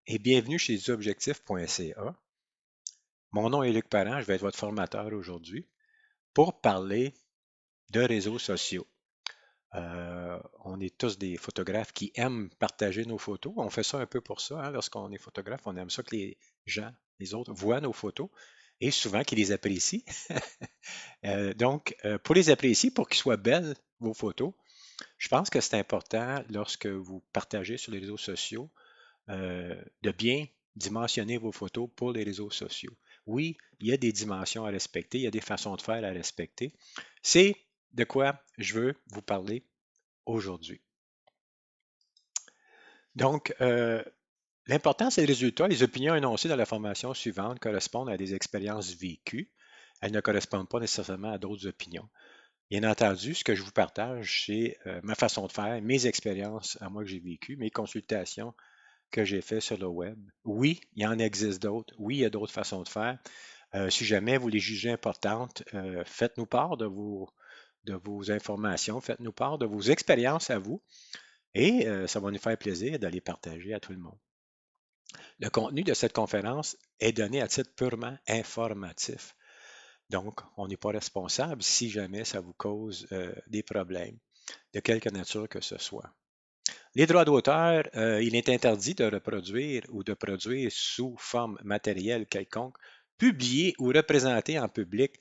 et bienvenue chez Objectif.ca. Mon nom est Luc Parent, je vais être votre formateur aujourd'hui pour parler de réseaux sociaux. On est tous des photographes qui aiment partager nos photos. On fait ça un peu pour ça, hein. Lorsqu'on est photographe, on aime ça que les gens, les autres, voient nos photos et souvent qu'ils les apprécient. Donc, pour les apprécier, pour qu'ils soient belles, vos photos, je pense que c'est important lorsque vous partagez sur les réseaux sociaux de bien dimensionner vos photos pour les réseaux sociaux. Oui, il y a des dimensions à respecter, il y a des façons de faire à respecter. C'est de quoi je veux vous parler aujourd'hui. Donc, l'important, c'est le résultat. Les opinions énoncées dans la formation suivante correspondent à des expériences vécues. Elles ne correspondent pas nécessairement à d'autres opinions. Bien entendu, ce que je vous partage, c'est ma façon de faire, mes expériences à moi que j'ai vécues, mes consultations que j'ai fait sur le web. Oui, il en existe d'autres. Oui, il y a d'autres façons de faire. Si jamais vous les jugez importantes, faites-nous part de vos informations, faites-nous part de vos expériences à vous et ça va nous faire plaisir de les partager à tout le monde. Le contenu de cette conférence est donné à titre purement informatif. Donc, on n'est pas responsable si jamais ça vous cause des problèmes, de quelque nature que ce soit. Les droits d'auteur, il est interdit de reproduire ou de produire sous forme matérielle quelconque, publier ou représenter en public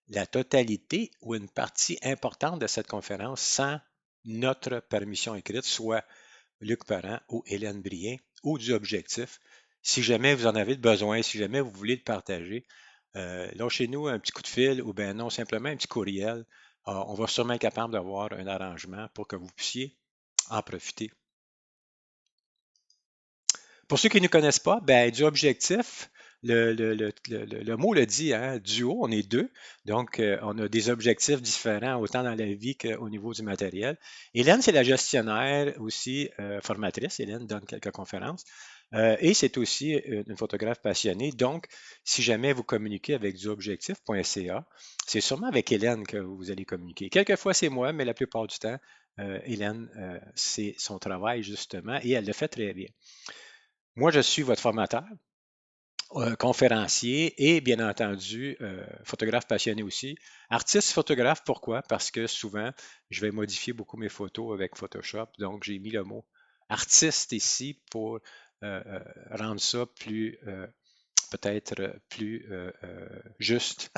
la totalité ou une partie importante de cette conférence sans notre permission écrite, soit Luc Parent ou Hélène Brien ou du objectif. Si jamais vous en avez besoin, si jamais vous voulez le partager, lâchez-nous un petit coup de fil ou bien non, simplement un petit courriel. On va sûrement être capable d'avoir un arrangement pour que vous puissiez en profiter. Pour ceux qui ne connaissent pas, ben, du objectif, le mot le dit, hein, duo, on est deux. Donc, on a des objectifs différents autant dans la vie qu'au niveau du matériel. Hélène, c'est la gestionnaire aussi, formatrice. Hélène donne quelques conférences. Et c'est aussi une photographe passionnée. Donc, si jamais vous communiquez avec duobjectif.ca, c'est sûrement avec Hélène que vous allez communiquer. Quelquefois, c'est moi, mais la plupart du temps, Hélène, c'est son travail justement et elle le fait très bien. Moi, je suis votre formateur, conférencier et bien entendu, photographe passionné aussi. Artiste photographe, pourquoi? Parce que souvent, je vais modifier beaucoup mes photos avec Photoshop. Donc, j'ai mis le mot artiste ici pour rendre ça plus, peut-être plus juste.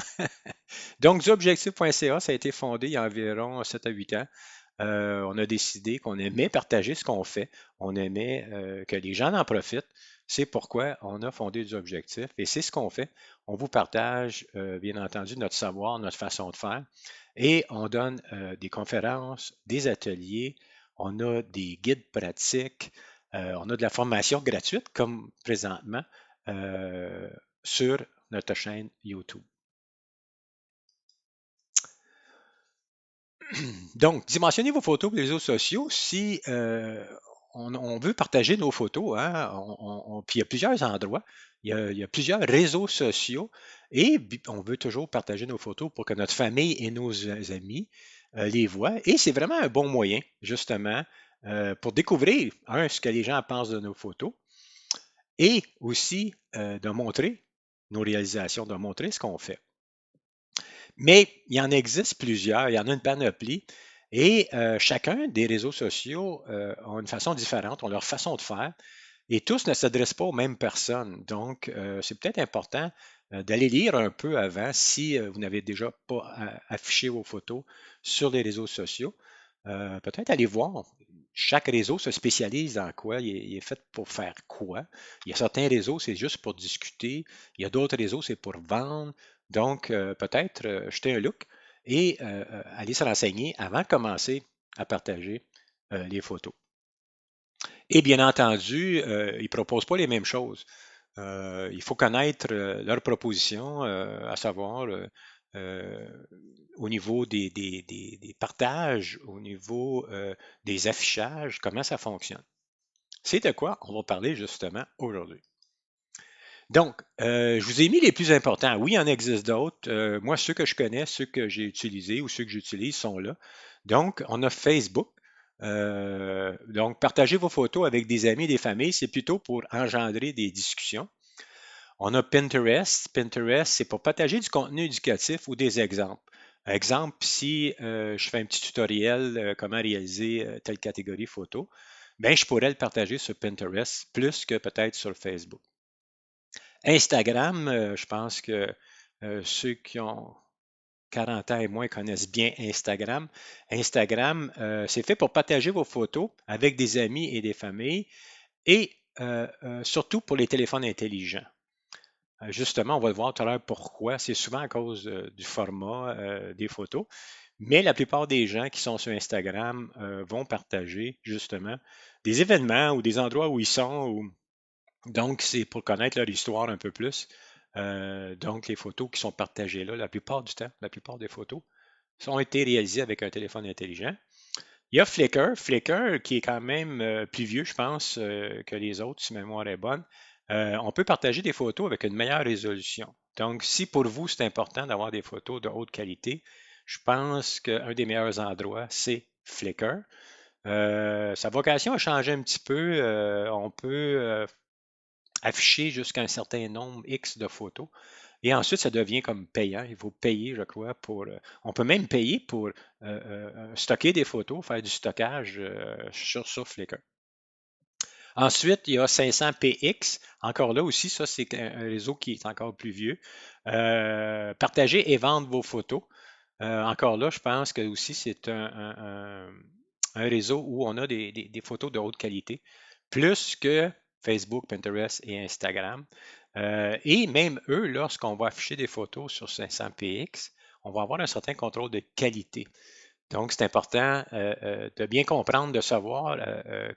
Donc, duobjectif.ca, ça a été fondé il y a environ 7 à 8 ans. On a décidé qu'on aimait partager ce qu'on fait. On aimait que les gens en profitent. C'est pourquoi on a fondé des objectifs et c'est ce qu'on fait. On vous partage, bien entendu, notre savoir, notre façon de faire et on donne des conférences, des ateliers, on a des guides pratiques, on a de la formation gratuite comme présentement euh, sur notre chaîne YouTube. Donc, dimensionnez vos photos pour les réseaux sociaux. Si on veut partager nos photos, hein, puis il y a plusieurs endroits, il y a plusieurs réseaux sociaux et on veut toujours partager nos photos pour que notre famille et nos amis les voient. Et c'est vraiment un bon moyen, justement, pour découvrir, un, ce que les gens pensent de nos photos et aussi de montrer nos réalisations, de montrer ce qu'on fait. Mais il y en existe plusieurs, il y en a une panoplie. Et chacun des réseaux sociaux ont une façon différente, ont leur façon de faire, et tous ne s'adressent pas aux mêmes personnes. Donc, c'est peut-être important d'aller lire un peu avant si vous n'avez déjà pas affiché vos photos sur les réseaux sociaux. Peut-être aller voir. Chaque réseau se spécialise dans quoi, il est fait pour faire quoi. Il y a certains réseaux, c'est juste pour discuter. Il y a d'autres réseaux, c'est pour vendre. Donc, peut-être jeter un look et aller se renseigner avant de commencer à partager les photos. Et bien entendu, ils ne proposent pas les mêmes choses. Il faut connaître leurs propositions, à savoir euh, au niveau des partages, au niveau des affichages, comment ça fonctionne. C'est de quoi on va parler justement aujourd'hui. Donc, je vous ai mis les plus importants. Oui, il en existe d'autres. Moi, ceux que je connais, ceux que j'ai utilisés ou ceux que j'utilise sont là. Donc, on a Facebook. Donc, partager vos photos avec des amis et des familles, c'est plutôt pour engendrer des discussions. On a Pinterest. Pinterest, c'est pour partager du contenu éducatif ou des exemples. Exemple, si je fais un petit tutoriel comment réaliser telle catégorie photo, ben, je pourrais le partager sur Pinterest plus que peut-être sur Facebook. Instagram, je pense que ceux qui ont 40 ans et moins connaissent bien Instagram. Instagram, c'est fait pour partager vos photos avec des amis et des familles et surtout pour les téléphones intelligents. Justement, on va le voir tout à l'heure pourquoi. C'est souvent à cause du format des photos. Mais la plupart des gens qui sont sur Instagram vont partager justement des événements ou des endroits où ils sont. Donc, c'est pour connaître leur histoire un peu plus. Donc, les photos qui sont partagées là, la plupart du temps, la plupart des photos, ont été réalisées avec un téléphone intelligent. Il y a Flickr. Flickr, qui est quand même plus vieux, je pense, que les autres, si ma mémoire est bonne. On peut partager des photos avec une meilleure résolution. Donc, si pour vous, c'est important d'avoir des photos de haute qualité, je pense qu'un des meilleurs endroits, c'est Flickr. Sa vocation a changé un petit peu. On peut afficher jusqu'à un certain nombre X de photos. Et ensuite, ça devient comme payant. Il faut payer, je crois, pour. On peut même payer pour stocker des photos, faire du stockage sur Flickr. Ensuite, il y a 500px. Encore là aussi, ça, c'est un réseau qui est encore plus vieux. Partager et vendre vos photos. Encore là, je pense que aussi, c'est un réseau où on a des photos de haute qualité, plus que Facebook, Pinterest et Instagram. Et même eux, lorsqu'on va afficher des photos sur 500px, on va avoir un certain contrôle de qualité. Donc, c'est important de bien comprendre, de savoir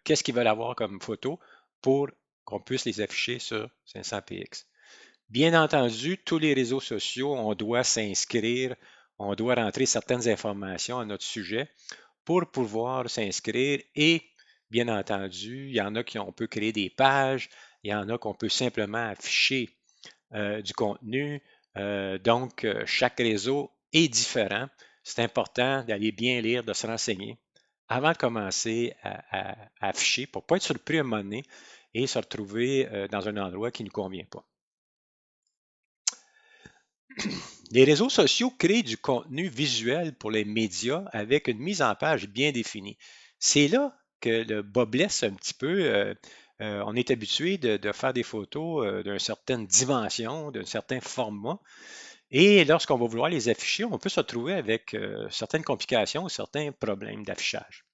qu'est-ce qu'ils veulent avoir comme photo pour qu'on puisse les afficher sur 500px. Bien entendu, tous les réseaux sociaux, on doit s'inscrire, on doit rentrer certaines informations à notre sujet pour pouvoir s'inscrire et bien entendu, il y en a qui on peut créer des pages, il y en a qu'on peut simplement afficher du contenu. Donc, chaque réseau est différent. C'est important d'aller bien lire, de se renseigner avant de commencer à afficher pour ne pas être surpris à un moment donné et se retrouver dans un endroit qui ne nous convient pas. Les réseaux sociaux créent du contenu visuel pour les médias avec une mise en page bien définie. C'est là que le bas blesse un petit peu. On est habitué de faire des photos d'une certaine dimension, d'un certain format. Et lorsqu'on va vouloir les afficher, on peut se retrouver avec certaines complications, certains problèmes d'affichage.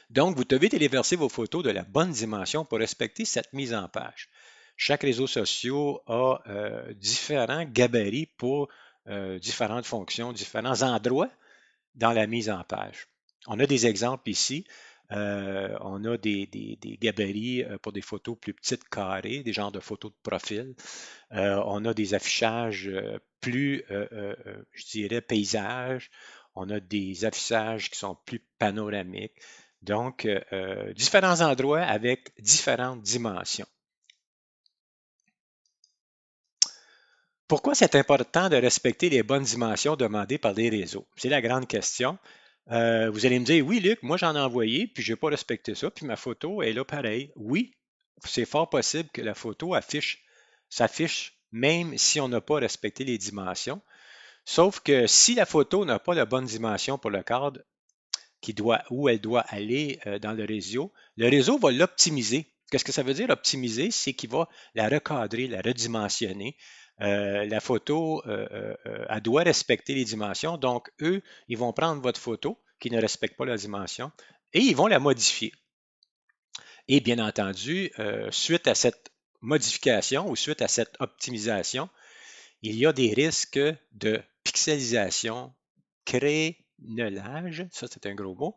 Donc, vous devez téléverser vos photos de la bonne dimension pour respecter cette mise en page. Chaque réseau social a différents gabarits pour différentes fonctions, différents endroits dans la mise en page. On a des exemples ici. On a des gabarits pour des photos plus petites, carrées, des genres de photos de profil. On a des affichages plus, je dirais, paysages. On a des affichages qui sont plus panoramiques. Donc, différents endroits avec différentes dimensions. Pourquoi c'est important de respecter les bonnes dimensions demandées par les réseaux? C'est la grande question. Vous allez me dire, oui, Luc, moi j'en ai envoyé, puis je n'ai pas respecté ça, puis ma photo est là pareil. Oui, c'est fort possible que la photo s'affiche même si on n'a pas respecté les dimensions. Sauf que si la photo n'a pas la bonne dimension pour le cadre où elle doit aller dans le réseau va l'optimiser. Qu'est-ce que ça veut dire optimiser? C'est qu'il va la recadrer, la redimensionner. La photo, elle doit respecter les dimensions. Donc, eux, ils vont prendre votre photo qui ne respecte pas la dimension et ils vont la modifier. Et bien entendu, suite à cette modification ou suite à cette optimisation, il y a des risques de pixelisation, crénelage, ça c'est un gros mot,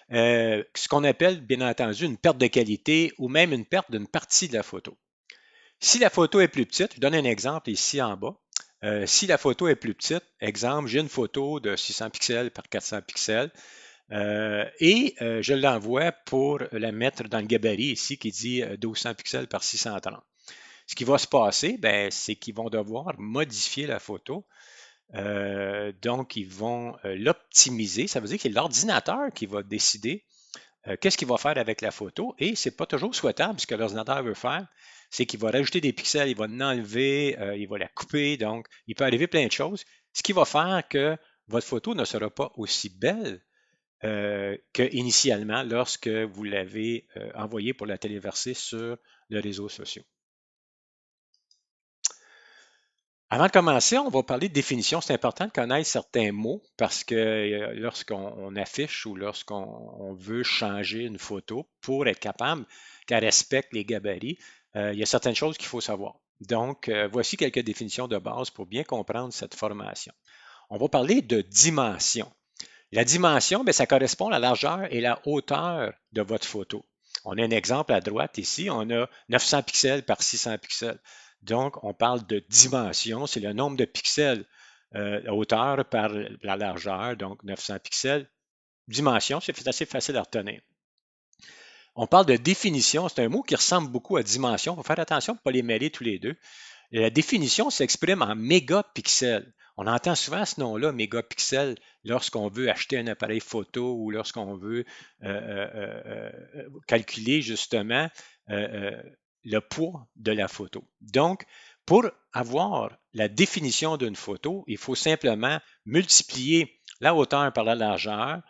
ce qu'on appelle bien entendu une perte de qualité ou même une perte d'une partie de la photo. Si la photo est plus petite, je donne un exemple ici en bas. Si la photo est plus petite, exemple, j'ai une photo de 600 pixels par 400 pixels et je l'envoie pour la mettre dans le gabarit ici qui dit 1200 pixels par 630. Ce qui va se passer, ben, c'est qu'ils vont devoir modifier la photo. Donc, ils vont l'optimiser. Ça veut dire que c'est l'ordinateur qui va décider qu'est-ce qu'il va faire avec la photo. Et ce n'est pas toujours souhaitable. Ce que l'ordinateur veut faire, c'est qu'il va rajouter des pixels, il va en enlever, il va la couper. Donc, il peut arriver plein de choses. Ce qui va faire que votre photo ne sera pas aussi belle qu'initialement lorsque vous l'avez envoyée pour la téléverser sur les réseaux sociaux. Avant de commencer, on va parler de définition. C'est important de connaître certains mots parce que lorsqu'on affiche ou lorsqu'on veut changer une photo pour être capable qu'elle respecte les gabarits, il y a certaines choses qu'il faut savoir. Donc, voici quelques définitions de base pour bien comprendre cette formation. On va parler de dimension. La dimension, bien, ça correspond à la largeur et la hauteur de votre photo. On a un exemple à droite ici, on a 900 pixels par 600 pixels. Donc, on parle de dimension, c'est le nombre de pixels, la hauteur par la largeur, donc 900 pixels. Dimension, c'est assez facile à retenir. On parle de définition, c'est un mot qui ressemble beaucoup à dimension. Il faut faire attention pour ne pas les mêler tous les deux. La définition s'exprime en mégapixels. On entend souvent ce nom-là, mégapixels, lorsqu'on veut acheter un appareil photo ou lorsqu'on veut calculer justement le poids de la photo. Donc, pour avoir la définition d'une photo, il faut simplement multiplier la hauteur par la largeur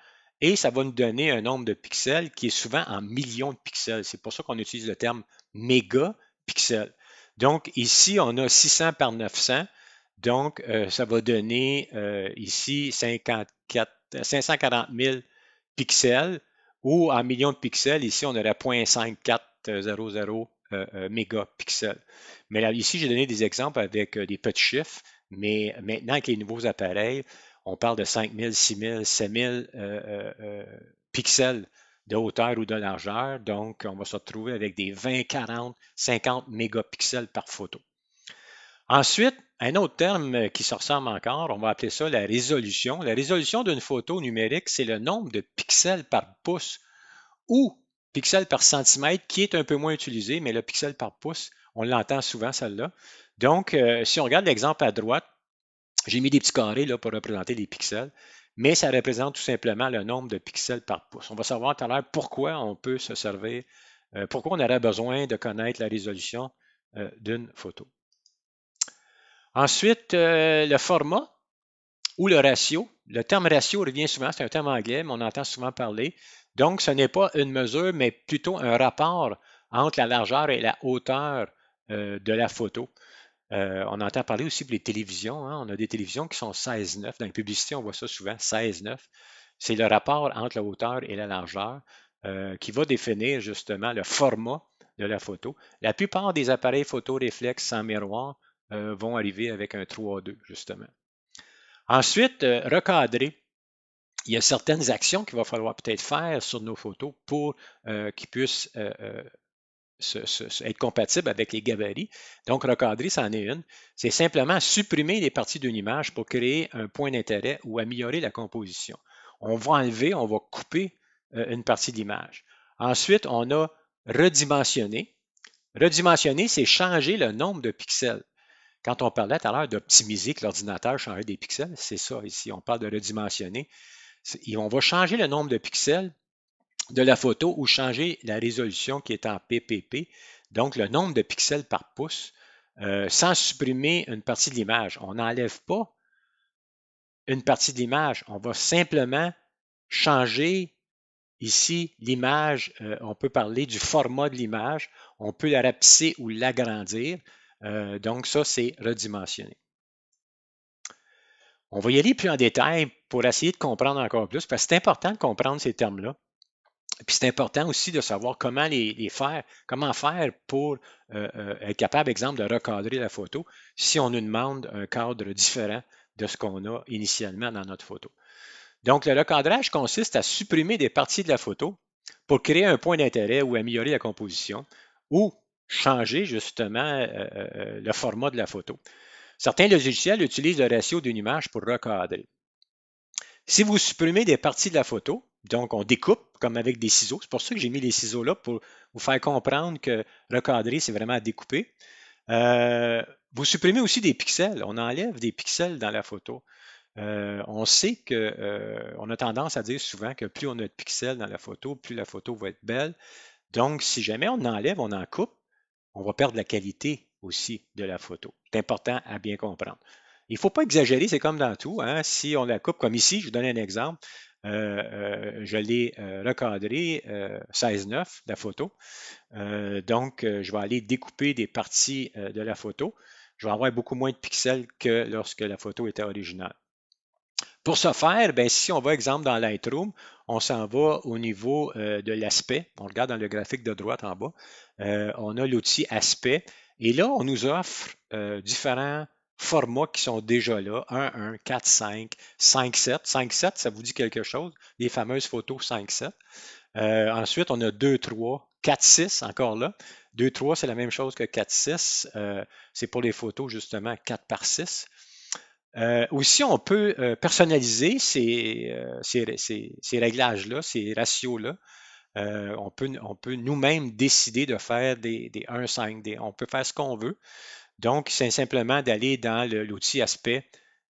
et ça va nous donner un nombre de pixels qui est souvent en millions de pixels. C'est pour ça qu'on utilise le terme mégapixels. Donc, ici, on a 600 par 900. Donc, ça va donner ici 540 000 pixels ou en millions de pixels, ici, on aurait 0.5400 mégapixels. Mais là, ici, j'ai donné des exemples avec des petits chiffres, mais maintenant, avec les nouveaux appareils, on parle de 5000, 6000, 7000 pixels de hauteur ou de largeur. Donc, on va se retrouver avec des 20, 40, 50 mégapixels par photo. Ensuite, un autre terme qui se ressemble encore, on va appeler ça la résolution. La résolution d'une photo numérique, c'est le nombre de pixels par pouce ou pixels par centimètre qui est un peu moins utilisé, mais le pixel par pouce, on l'entend souvent, celle-là. Donc, si on regarde l'exemple à droite, j'ai mis des petits carrés là, pour représenter les pixels, mais ça représente tout simplement le nombre de pixels par pouce. On va savoir tout à l'heure pourquoi on peut se servir, pourquoi on aurait besoin de connaître la résolution d'une photo. Ensuite, le format ou le ratio. Le terme ratio revient souvent, c'est un terme anglais, mais on entend souvent parler. Donc, ce n'est pas une mesure, mais plutôt un rapport entre la largeur et la hauteur de la photo. On entend parler aussi pour les télévisions. Hein. On a des télévisions qui sont 16:9. Dans les publicités, on voit ça souvent, 16:9. C'est le rapport entre la hauteur et la largeur qui va définir justement le format de la photo. La plupart des appareils photo réflexes sans miroir vont arriver avec un 3:2, justement. Ensuite, recadrer. Il y a certaines actions qu'il va falloir peut-être faire sur nos photos pour qu'ils puissent être compatibles avec les gabarits. Donc, recadrer, c'en est une. C'est simplement supprimer les parties d'une image pour créer un point d'intérêt ou améliorer la composition. On va enlever, on va couper une partie de l'image. Ensuite, on a redimensionner. Redimensionner, c'est changer le nombre de pixels. Quand on parlait tout à l'heure d'optimiser que l'ordinateur changeait des pixels, c'est ça ici, on parle de redimensionner. On va changer le nombre de pixels de la photo ou changer la résolution qui est en PPP, donc le nombre de pixels par pouce, sans supprimer une partie de l'image. On n'enlève pas une partie de l'image, on va simplement changer ici l'image. On peut parler du format de l'image, on peut la rapetisser ou l'agrandir. Donc ça, c'est redimensionner. On va y aller plus en détail pour essayer de comprendre encore plus, parce que c'est important de comprendre ces termes-là. Puis c'est important aussi de savoir comment les faire, comment faire pour être capable, exemple, de recadrer la photo si on nous demande un cadre différent de ce qu'on a initialement dans notre photo. Donc, le recadrage consiste à supprimer des parties de la photo pour créer un point d'intérêt ou améliorer la composition ou changer justement le format de la photo. Certains logiciels utilisent le ratio d'une image pour recadrer. Si vous supprimez des parties de la photo, donc on découpe comme avec des ciseaux, c'est pour ça que j'ai mis les ciseaux là pour vous faire comprendre que recadrer, c'est vraiment à découper. Vous supprimez aussi des pixels, on enlève des pixels dans la photo. On sait que on a tendance à dire souvent que plus on a de pixels dans la photo, plus la photo va être belle. Donc, si jamais on enlève, on en coupe, on va perdre la qualité aussi de la photo. C'est important à bien comprendre. Il ne faut pas exagérer, c'est comme dans tout, hein. Si on la coupe comme ici, je vous donne un exemple. Je l'ai recadré 16:9, la photo. Donc, je vais aller découper des parties de la photo. Je vais avoir beaucoup moins de pixels que lorsque la photo était originale. Pour ce faire, ben, si on va, exemple, dans Lightroom, on s'en va au niveau de l'aspect. On regarde dans le graphique de droite en bas. On a l'outil aspect. Et là, on nous offre différents formats qui sont déjà là. 1.1, 4.5, 5.7. 5.7, ça vous dit quelque chose? Les fameuses photos 5.7. Ensuite, on a 2.3, 4.6, encore là. 2.3, c'est la même chose que 4.6. C'est pour les photos, justement, 4 par 6. Aussi, on peut personnaliser ces réglages-là, ces ratios-là. On peut nous-mêmes décider de faire des 1,5, on peut faire ce qu'on veut. Donc, c'est simplement d'aller dans l'outil aspect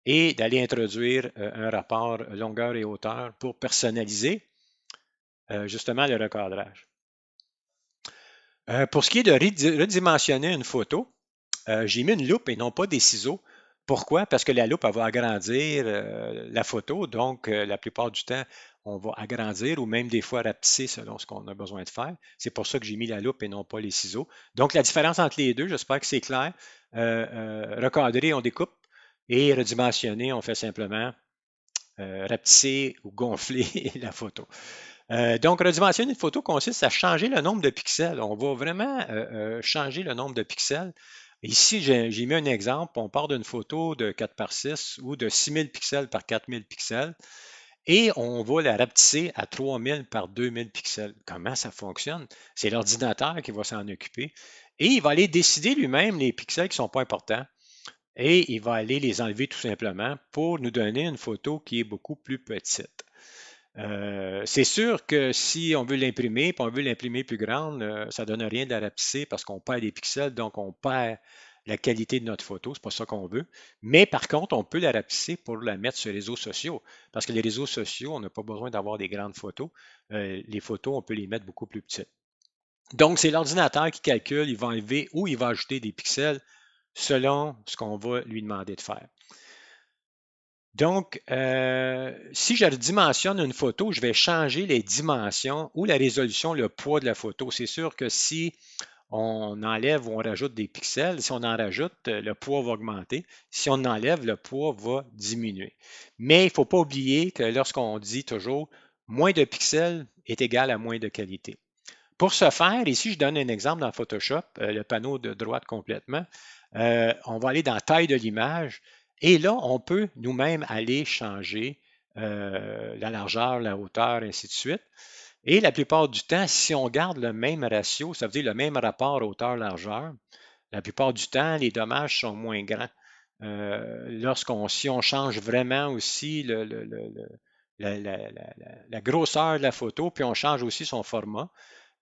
et d'aller introduire un rapport longueur et hauteur pour personnaliser justement le recadrage. Pour ce qui est de redimensionner une photo, j'ai mis une loupe et non pas des ciseaux. Pourquoi? Parce que la loupe, elle va agrandir la photo. Donc, la plupart du temps, on va agrandir ou même des fois rapetisser selon ce qu'on a besoin de faire. C'est pour ça que j'ai mis la loupe et non pas les ciseaux. Donc, la différence entre les deux, j'espère que c'est clair. Recadrer, on découpe. Et redimensionner, on fait simplement rapetisser ou gonfler la photo. Donc, redimensionner une photo consiste à changer le nombre de pixels. On va vraiment changer le nombre de pixels. Ici, j'ai mis un exemple. On part d'une photo de 4 par 6 ou de 6000 pixels par 4000 pixels et on va la rapetisser à 3000 par 2000 pixels. Comment ça fonctionne? C'est l'ordinateur qui va s'en occuper et il va aller décider lui-même les pixels qui ne sont pas importants et il va aller les enlever tout simplement pour nous donner une photo qui est beaucoup plus petite. C'est sûr que si on veut l'imprimer, puis on veut l'imprimer plus grande, ça ne donne rien de la rapetisser parce qu'on perd des pixels, donc on perd la qualité de notre photo. C'est pas ça qu'on veut. Mais par contre, on peut la rapetisser pour la mettre sur les réseaux sociaux. Parce que les réseaux sociaux, on n'a pas besoin d'avoir des grandes photos. Les photos, on peut les mettre beaucoup plus petites. Donc, c'est l'ordinateur qui calcule, il va enlever ou il va ajouter des pixels selon ce qu'on va lui demander de faire. Donc, si je dimensionne une photo, je vais changer les dimensions ou la résolution, le poids de la photo. C'est sûr que si on enlève ou on rajoute des pixels, si on en rajoute, le poids va augmenter. Si on enlève, le poids va diminuer. Mais il ne faut pas oublier que lorsqu'on dit toujours moins de pixels est égal à moins de qualité. Pour ce faire, ici, je donne un exemple dans Photoshop, le panneau de droite complètement. On va aller dans taille de l'image et là, on peut nous-mêmes aller changer la largeur, la hauteur, ainsi de suite. Et la plupart du temps, si on garde le même ratio, ça veut dire le même rapport hauteur-largeur, la plupart du temps, les dommages sont moins grands. Si on change vraiment aussi la grosseur de la photo, puis on change aussi son format,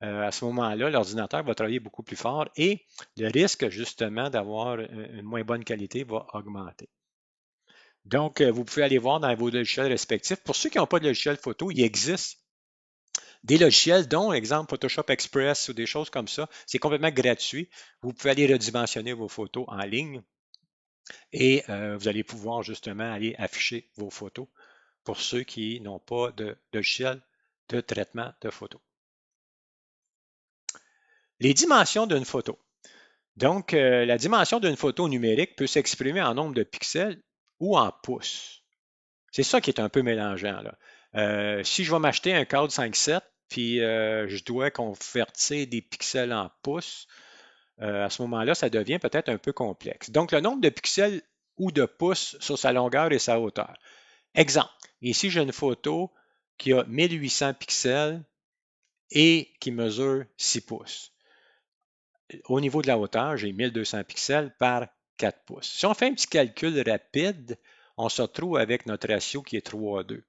à ce moment-là, l'ordinateur va travailler beaucoup plus fort et le risque justement d'avoir une moins bonne qualité va augmenter. Donc, vous pouvez aller voir dans vos logiciels respectifs. Pour ceux qui n'ont pas de logiciel photo, il existe des logiciels dont, exemple, Photoshop Express ou des choses comme ça. C'est complètement gratuit. Vous pouvez aller redimensionner vos photos en ligne et vous allez pouvoir justement aller afficher vos photos pour ceux qui n'ont pas de logiciel de traitement de photos. Les dimensions d'une photo. Donc, la dimension d'une photo numérique peut s'exprimer en nombre de pixels ou en pouces. C'est ça qui est un peu mélangeant, là. Si je vais m'acheter un cadre 5.7, puis je dois convertir des pixels en pouces, à ce moment-là, ça devient peut-être un peu complexe. Donc, le nombre de pixels ou de pouces sur sa longueur et sa hauteur. Exemple, ici, j'ai une photo qui a 1800 pixels et qui mesure 6 pouces. Au niveau de la hauteur, j'ai 1200 pixels par 4 pouces. Si on fait un petit calcul rapide, on se retrouve avec notre ratio qui est 3:2.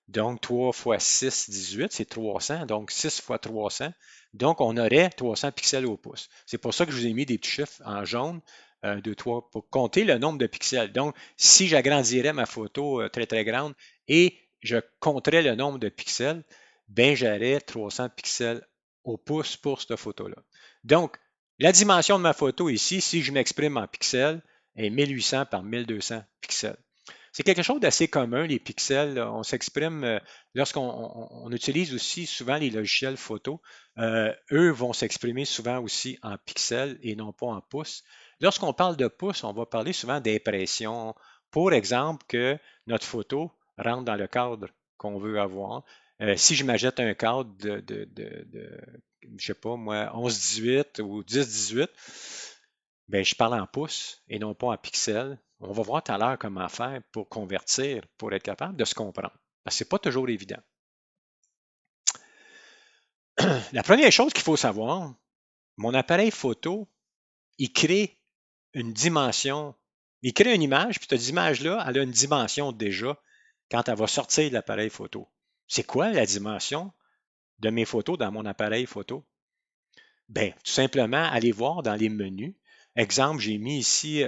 Donc, 3 fois 6, 18, c'est 300. Donc, 6 fois 300. Donc, on aurait 300 pixels au pouce. C'est pour ça que je vous ai mis des petits chiffres en jaune. 1, 2, 3, pour compter le nombre de pixels. Donc, si j'agrandirais ma photo très, très grande et je compterais le nombre de pixels, ben j'aurais 300 pixels au pouce pour cette photo-là. Donc, la dimension de ma photo ici, si je m'exprime en pixels, est 1800 par 1200 pixels. C'est quelque chose d'assez commun, les pixels. On s'exprime lorsqu'on utilise aussi souvent les logiciels photo. Eux vont s'exprimer souvent aussi en pixels et non pas en pouces. Lorsqu'on parle de pouces, on va parler souvent d'impression. Pour exemple, que notre photo rentre dans le cadre qu'on veut avoir. Si je m'achète un cadre je sais pas moi, 11-18 ou 10-18, ben, je parle en pouces et non pas en pixels. On va voir tout à l'heure comment faire pour convertir, pour être capable de se comprendre. Parce que ce n'est pas toujours évident. La première chose qu'il faut savoir, mon appareil photo, il crée une dimension, il crée une image, puis cette image-là, elle a une dimension déjà quand elle va sortir de l'appareil photo. C'est quoi la dimension de mes photos dans mon appareil photo? Bien, tout simplement, aller voir dans les menus. Exemple, j'ai mis ici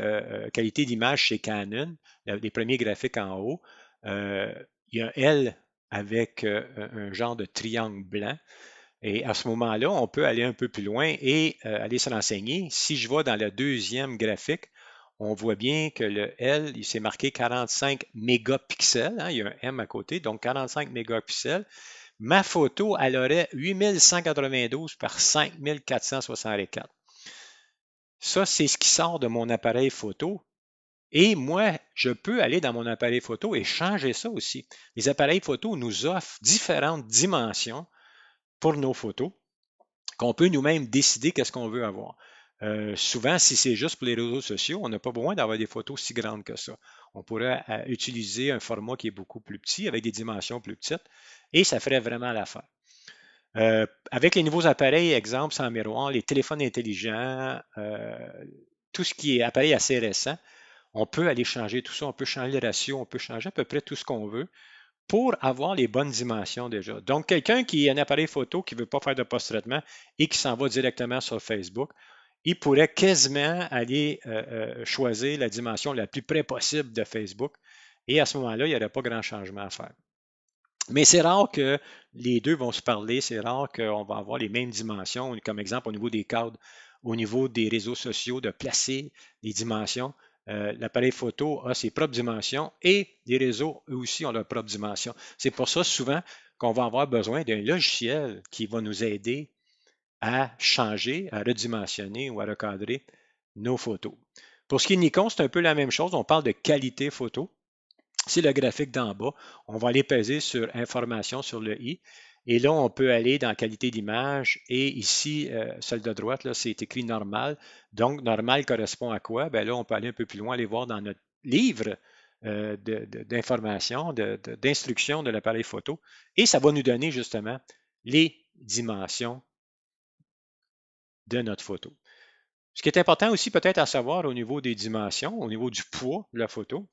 qualité d'image chez Canon, les premiers graphiques en haut. Euh, il y a un L avec un genre de triangle blanc. Et à ce moment-là, on peut aller un peu plus loin et aller se renseigner. Si je vais dans le deuxième graphique, on voit bien que le L, il s'est marqué 45 mégapixels. Hein, il y a un M à côté, donc 45 mégapixels. Ma photo, elle aurait 8192 par 5464. Ça, c'est ce qui sort de mon appareil photo. Et moi, je peux aller dans mon appareil photo et changer ça aussi. Les appareils photo nous offrent différentes dimensions pour nos photos qu'on peut nous-mêmes décider qu'est-ce qu'on veut avoir. Souvent, si c'est juste pour les réseaux sociaux, on n'a pas besoin d'avoir des photos si grandes que ça. On pourrait utiliser un format qui est beaucoup plus petit, avec des dimensions plus petites, et ça ferait vraiment l'affaire. Avec les nouveaux appareils, exemple sans miroir, les téléphones intelligents, tout ce qui est appareil assez récent, on peut aller changer tout ça, on peut changer le ratio, on peut changer à peu près tout ce qu'on veut pour avoir les bonnes dimensions déjà. Donc, quelqu'un qui a un appareil photo qui ne veut pas faire de post-traitement et qui s'en va directement sur Facebook, il pourrait quasiment aller choisir la dimension la plus près possible de Facebook. Et à ce moment-là, il n'y aurait pas grand changement à faire. Mais c'est rare que les deux vont se parler, c'est rare qu'on va avoir les mêmes dimensions, comme exemple au niveau des cadres, au niveau des réseaux sociaux, de placer les dimensions. L'appareil photo a ses propres dimensions et les réseaux, eux aussi, ont leurs propres dimensions. C'est pour ça souvent qu'on va avoir besoin d'un logiciel qui va nous aider à changer, à redimensionner ou à recadrer nos photos. Pour ce qui est Nikon, c'est un peu la même chose. On parle de qualité photo. C'est le graphique d'en bas. On va aller peser sur Information sur le i. Et là, on peut aller dans Qualité d'image. Et ici, celle de droite, là, c'est écrit Normal. Donc, Normal correspond à quoi? Bien là, on peut aller un peu plus loin, aller voir dans notre livre d'information, d'instruction de l'appareil photo. Et ça va nous donner justement les dimensions de notre photo. Ce qui est important aussi peut-être à savoir au niveau des dimensions, au niveau du poids de la photo,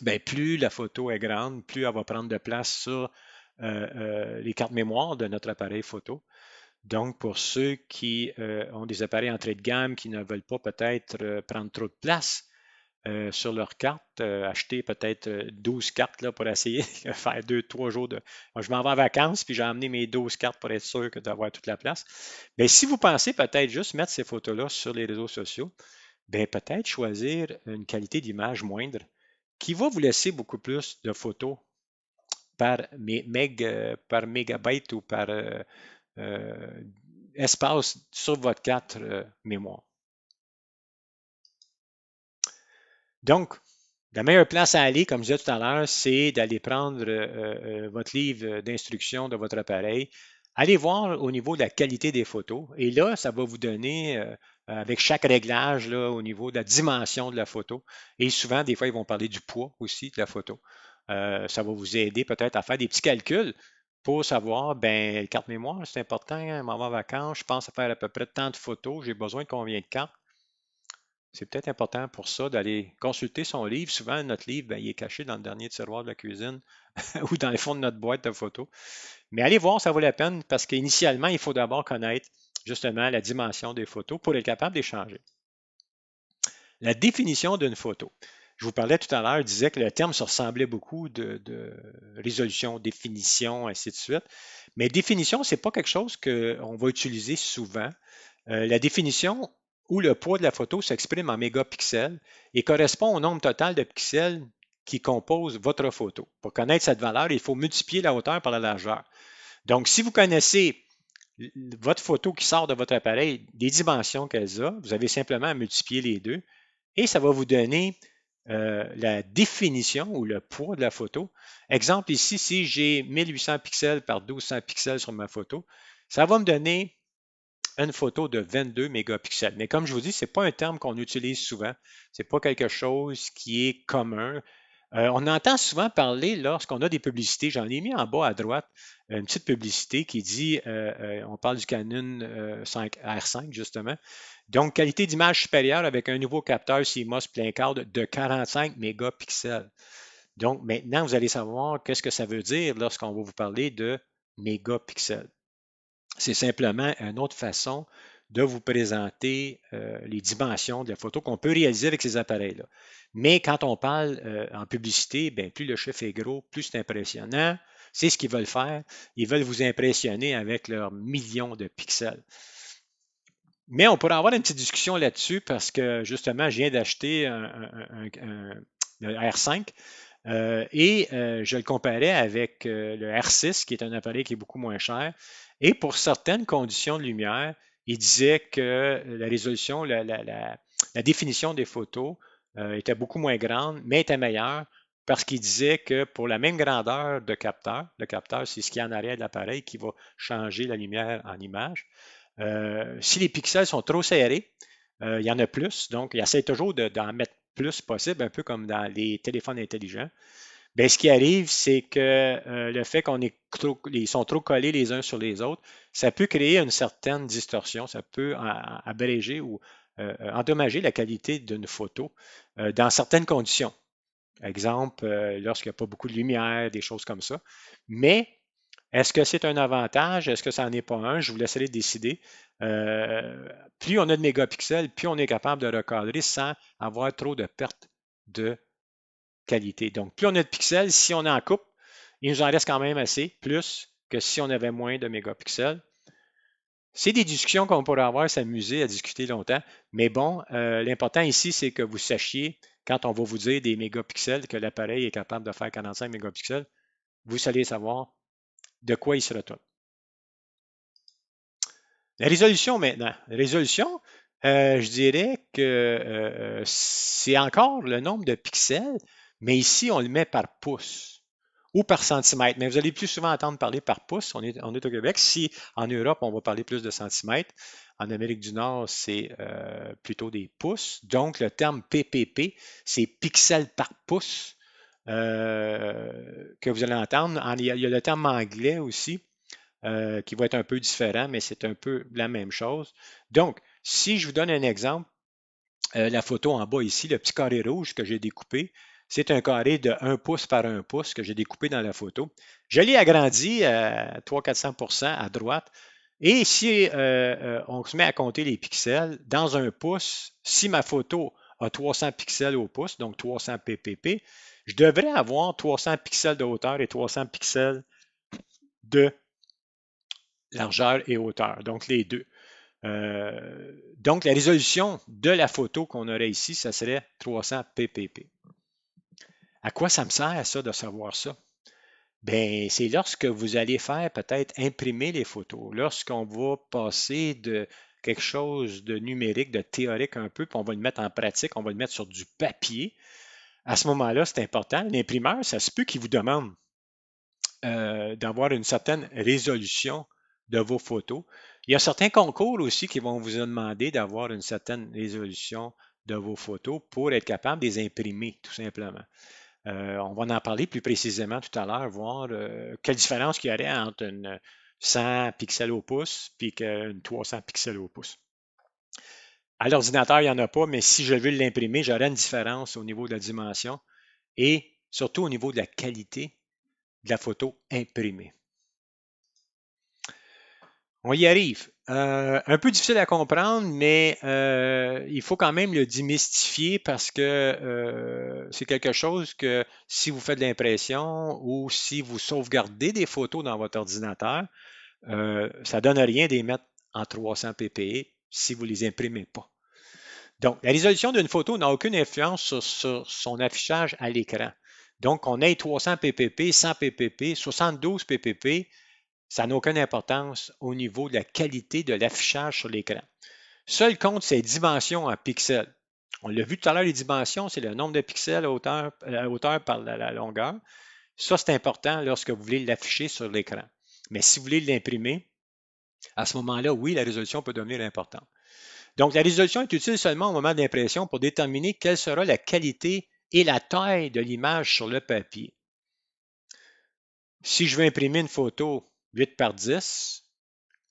bien, plus la photo est grande, plus elle va prendre de place sur les cartes mémoire de notre appareil photo. Donc, pour ceux qui ont des appareils entrée de gamme qui ne veulent pas peut-être prendre trop de place sur leur carte, acheter peut-être 12 cartes là, pour essayer de faire 2-3 jours de. Je m'en vais en vacances, puis j'ai emmené mes 12 cartes pour être sûr d'avoir toute la place. Bien, si vous pensez peut-être juste mettre ces photos-là sur les réseaux sociaux, bien, peut-être choisir une qualité d'image moindre qui va vous laisser beaucoup plus de photos par, par mégabyte ou par espace sur votre carte mémoire. Donc, la meilleure place à aller, comme je disais tout à l'heure, c'est d'aller prendre votre livre d'instruction de votre appareil. Allez voir au niveau de la qualité des photos. Et là, ça va vous donner, avec chaque réglage, là, au niveau de la dimension de la photo. Et souvent, des fois, ils vont parler du poids aussi de la photo. Ça va vous aider peut-être à faire des petits calculs pour savoir, ben, carte mémoire, c'est important, hein, m'en vais en vacances, je pense à faire à peu près tant de photos, j'ai besoin de combien de cartes? C'est peut-être important pour ça d'aller consulter son livre. Souvent, notre livre, ben, il est caché dans le dernier tiroir de la cuisine ou dans le fond de notre boîte de photos. Mais allez voir, ça vaut la peine parce qu'initialement, il faut d'abord connaître justement la dimension des photos pour être capable d'échanger. La définition d'une photo. Je vous parlais tout à l'heure, je disais que le terme se ressemblait beaucoup de résolution, définition, ainsi de suite. Mais définition, ce n'est pas quelque chose qu'on va utiliser souvent. La définition ou le poids de la photo s'exprime en mégapixels et correspond au nombre total de pixels qui composent votre photo. Pour connaître cette valeur, il faut multiplier la hauteur par la largeur. Donc, si vous connaissez votre photo qui sort de votre appareil, des dimensions qu'elle a, vous avez simplement à multiplier les deux et ça va vous donner la définition ou le poids de la photo. Exemple ici, si j'ai 1800 pixels par 1200 pixels sur ma photo, ça va me donner une photo de 22 mégapixels. Mais comme je vous dis, ce n'est pas un terme qu'on utilise souvent. Ce n'est pas quelque chose qui est commun. On entend souvent parler lorsqu'on a des publicités. J'en ai mis en bas à droite une petite publicité qui dit, on parle du Canon R5 justement. Donc, qualité d'image supérieure avec un nouveau capteur CMOS plein cadre de 45 mégapixels. Donc, maintenant, vous allez savoir qu'est-ce que ça veut dire lorsqu'on va vous parler de mégapixels. C'est simplement une autre façon de vous présenter les dimensions de la photo qu'on peut réaliser avec ces appareils-là. Mais quand on parle en publicité, bien, plus le chiffre est gros, plus c'est impressionnant. C'est ce qu'ils veulent faire. Ils veulent vous impressionner avec leurs millions de pixels. Mais on pourrait avoir une petite discussion là-dessus parce que justement, je viens d'acheter le R5 et je le comparais avec le R6, qui est un appareil qui est beaucoup moins cher. Et pour certaines conditions de lumière, il disait que la résolution, la définition des photos était beaucoup moins grande, mais était meilleure parce qu'il disait que pour la même grandeur de capteur, le capteur, c'est ce qui est en arrière de l'appareil qui va changer la lumière en image. Si les pixels sont trop serrés, il y en a plus, donc il essaie toujours d'en mettre plus possible, un peu comme dans les téléphones intelligents. Bien, ce qui arrive, c'est que le fait ils sont trop collés les uns sur les autres, ça peut créer une certaine distorsion, ça peut abréger ou endommager la qualité d'une photo dans certaines conditions. Exemple, lorsqu'il n'y a pas beaucoup de lumière, des choses comme ça. Mais est-ce que c'est un avantage? Est-ce que ça n'en est pas un? Je vous laisserai décider. Plus on a de mégapixels, plus on est capable de recadrer sans avoir trop de pertes de qualité. Donc, plus on a de pixels, si on en coupe, il nous en reste quand même assez, plus que si on avait moins de mégapixels. C'est des discussions qu'on pourrait avoir, s'amuser à discuter longtemps. Mais bon, l'important ici, c'est que vous sachiez, quand on va vous dire des mégapixels, que l'appareil est capable de faire 45 mégapixels, vous allez savoir de quoi il se retourne. La résolution maintenant. La résolution, je dirais que c'est encore le nombre de pixels, mais ici, on le met par pouce ou par centimètre. Mais vous allez plus souvent entendre parler par pouce. On est au Québec. Si en Europe, on va parler plus de centimètres. En Amérique du Nord, c'est plutôt des pouces. Donc, le terme PPP, c'est pixels par pouce que vous allez entendre. Il y a le terme anglais aussi qui va être un peu différent, mais c'est un peu la même chose. Donc, si je vous donne un exemple, la photo en bas ici, le petit carré rouge que j'ai découpé, c'est un carré de 1 pouce par 1 pouce que j'ai découpé dans la photo. Je l'ai agrandi à 300-400% à droite. Et si on se met à compter les pixels, dans un pouce, si ma photo a 300 pixels au pouce, donc 300 ppp, je devrais avoir 300 pixels de hauteur et 300 pixels de largeur et hauteur, donc les deux. Donc, la résolution de la photo qu'on aurait ici, ça serait 300 ppp. À quoi ça me sert, ça, de savoir ça? Bien, c'est lorsque vous allez faire peut-être imprimer les photos, lorsqu'on va passer de quelque chose de numérique, de théorique un peu, puis on va le mettre en pratique, on va le mettre sur du papier. À ce moment-là, c'est important. L'imprimeur, ça se peut qu'il vous demande d'avoir une certaine résolution de vos photos. Il y a certains concours aussi qui vont vous demander d'avoir une certaine résolution de vos photos pour être capable de les imprimer, tout simplement. On va en parler plus précisément tout à l'heure, voir quelle différence qu'il y aurait entre une 100 pixels au pouce et une 300 pixels au pouce. À l'ordinateur, il n'y en a pas, mais si je veux l'imprimer, j'aurai une différence au niveau de la dimension et surtout au niveau de la qualité de la photo imprimée. On y arrive. Un peu difficile à comprendre, mais il faut quand même le démystifier parce que c'est quelque chose que si vous faites de l'impression ou si vous sauvegardez des photos dans votre ordinateur, ça donne rien de les mettre en 300 ppi si vous ne les imprimez pas. Donc, la résolution d'une photo n'a aucune influence sur son affichage à l'écran. Donc, qu'on ait 300 ppp, 100 ppp, 72 ppp, ça n'a aucune importance au niveau de la qualité de l'affichage sur l'écran. Seul compte ses dimensions en pixels. On l'a vu tout à l'heure, les dimensions, c'est le nombre de pixels à hauteur par la longueur. Ça, c'est important lorsque vous voulez l'afficher sur l'écran. Mais si vous voulez l'imprimer, à ce moment-là, oui, la résolution peut devenir importante. Donc, la résolution est utile seulement au moment de l'impression pour déterminer quelle sera la qualité et la taille de l'image sur le papier. Si je veux imprimer une photo 8 par 10,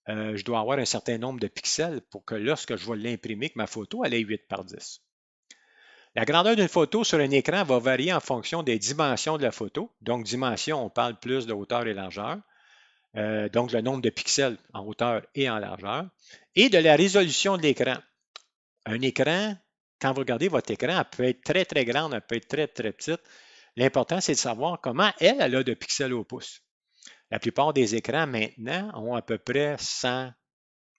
je dois avoir un certain nombre de pixels pour que lorsque je vais l'imprimer, que ma photo elle ait 8 par 10. La grandeur d'une photo sur un écran va varier en fonction des dimensions de la photo. Donc, dimension, on parle plus de hauteur et largeur. Donc, le nombre de pixels en hauteur et en largeur. Et de la résolution de l'écran. Un écran, quand vous regardez votre écran, elle peut être très, très grande, elle peut être très, très petite. L'important, c'est de savoir comment elle a de pixels au pouce. La plupart des écrans maintenant ont à peu près 100,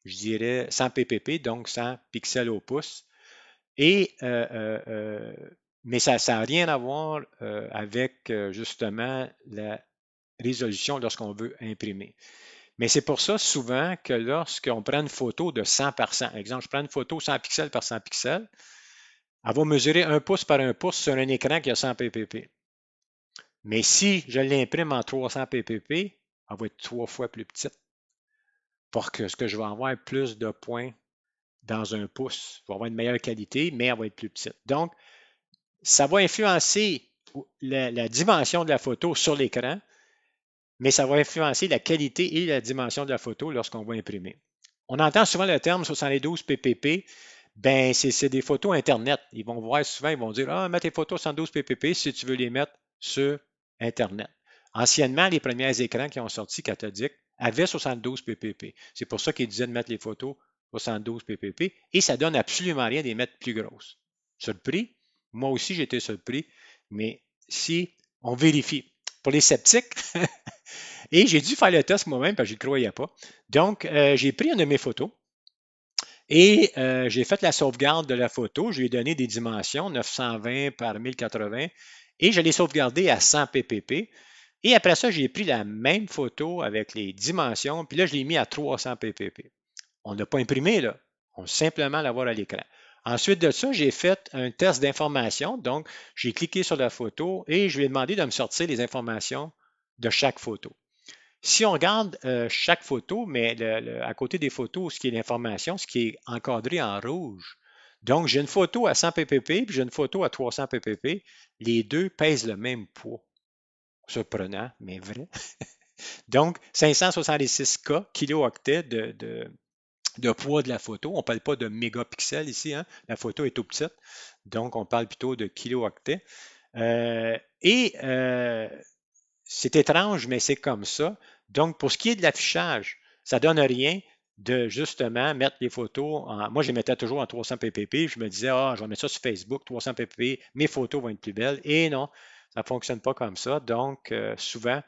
je dirais 100 ppp, donc 100 pixels au pouce. Et, mais ça n'a rien à voir avec justement la résolution lorsqu'on veut imprimer. Mais c'est pour ça souvent que lorsqu'on prend une photo de 100 par 100, exemple, je prends une photo 100 pixels par 100 pixels, elle va mesurer 1 pouce par 1 pouce sur un écran qui a 100 ppp. Mais si je l'imprime en 300 ppp, elle va être 3 fois plus petite. Pour que ce que je vais avoir plus de points dans un pouce. Je vais avoir une meilleure qualité, mais elle va être plus petite. Donc, ça va influencer la dimension de la photo sur l'écran, mais ça va influencer la qualité et la dimension de la photo lorsqu'on va imprimer. On entend souvent le terme 72 ppp. Ben, c'est des photos Internet. Ils vont voir souvent, ils vont dire ah, mets tes photos 112 ppp si tu veux les mettre sur Internet. Anciennement, les premiers écrans qui ont sorti cathodiques avaient 72 ppp. C'est pour ça qu'ils disaient de mettre les photos 72 ppp et ça donne absolument rien de les mettre plus grosses. Surpris? Moi aussi, j'étais surpris, mais si on vérifie. Pour les sceptiques, et j'ai dû faire le test moi-même parce que je ne croyais pas. Donc, j'ai pris une de mes photos. Et j'ai fait la sauvegarde de la photo. Je lui ai donné des dimensions, 920 par 1080, et je l'ai sauvegardé à 100 ppp. Et après ça, j'ai pris la même photo avec les dimensions, puis là, je l'ai mis à 300 ppp. On n'a pas imprimé, là. On va simplement l'avoir à l'écran. Ensuite de ça, j'ai fait un test d'information. Donc, j'ai cliqué sur la photo et je lui ai demandé de me sortir les informations de chaque photo. Si on regarde chaque photo, mais à côté des photos, ce qui est l'information, ce qui est encadré en rouge. Donc, j'ai une photo à 100 ppp, puis j'ai une photo à 300 ppp. Les deux pèsent le même poids. Surprenant, mais vrai. Donc, 566 kilooctets de poids de la photo. On ne parle pas de mégapixels ici, hein? La photo est tout petite. Donc, on parle plutôt de kilooctets. C'est étrange, mais c'est comme ça. Donc, pour ce qui est de l'affichage, ça ne donne rien de justement mettre les photos en. Moi, je les mettais toujours en 300 ppp. Je me disais, ah, je vais mettre ça sur Facebook, 300 ppp, mes photos vont être plus belles. Et non, ça ne fonctionne pas comme ça. Donc, souvent,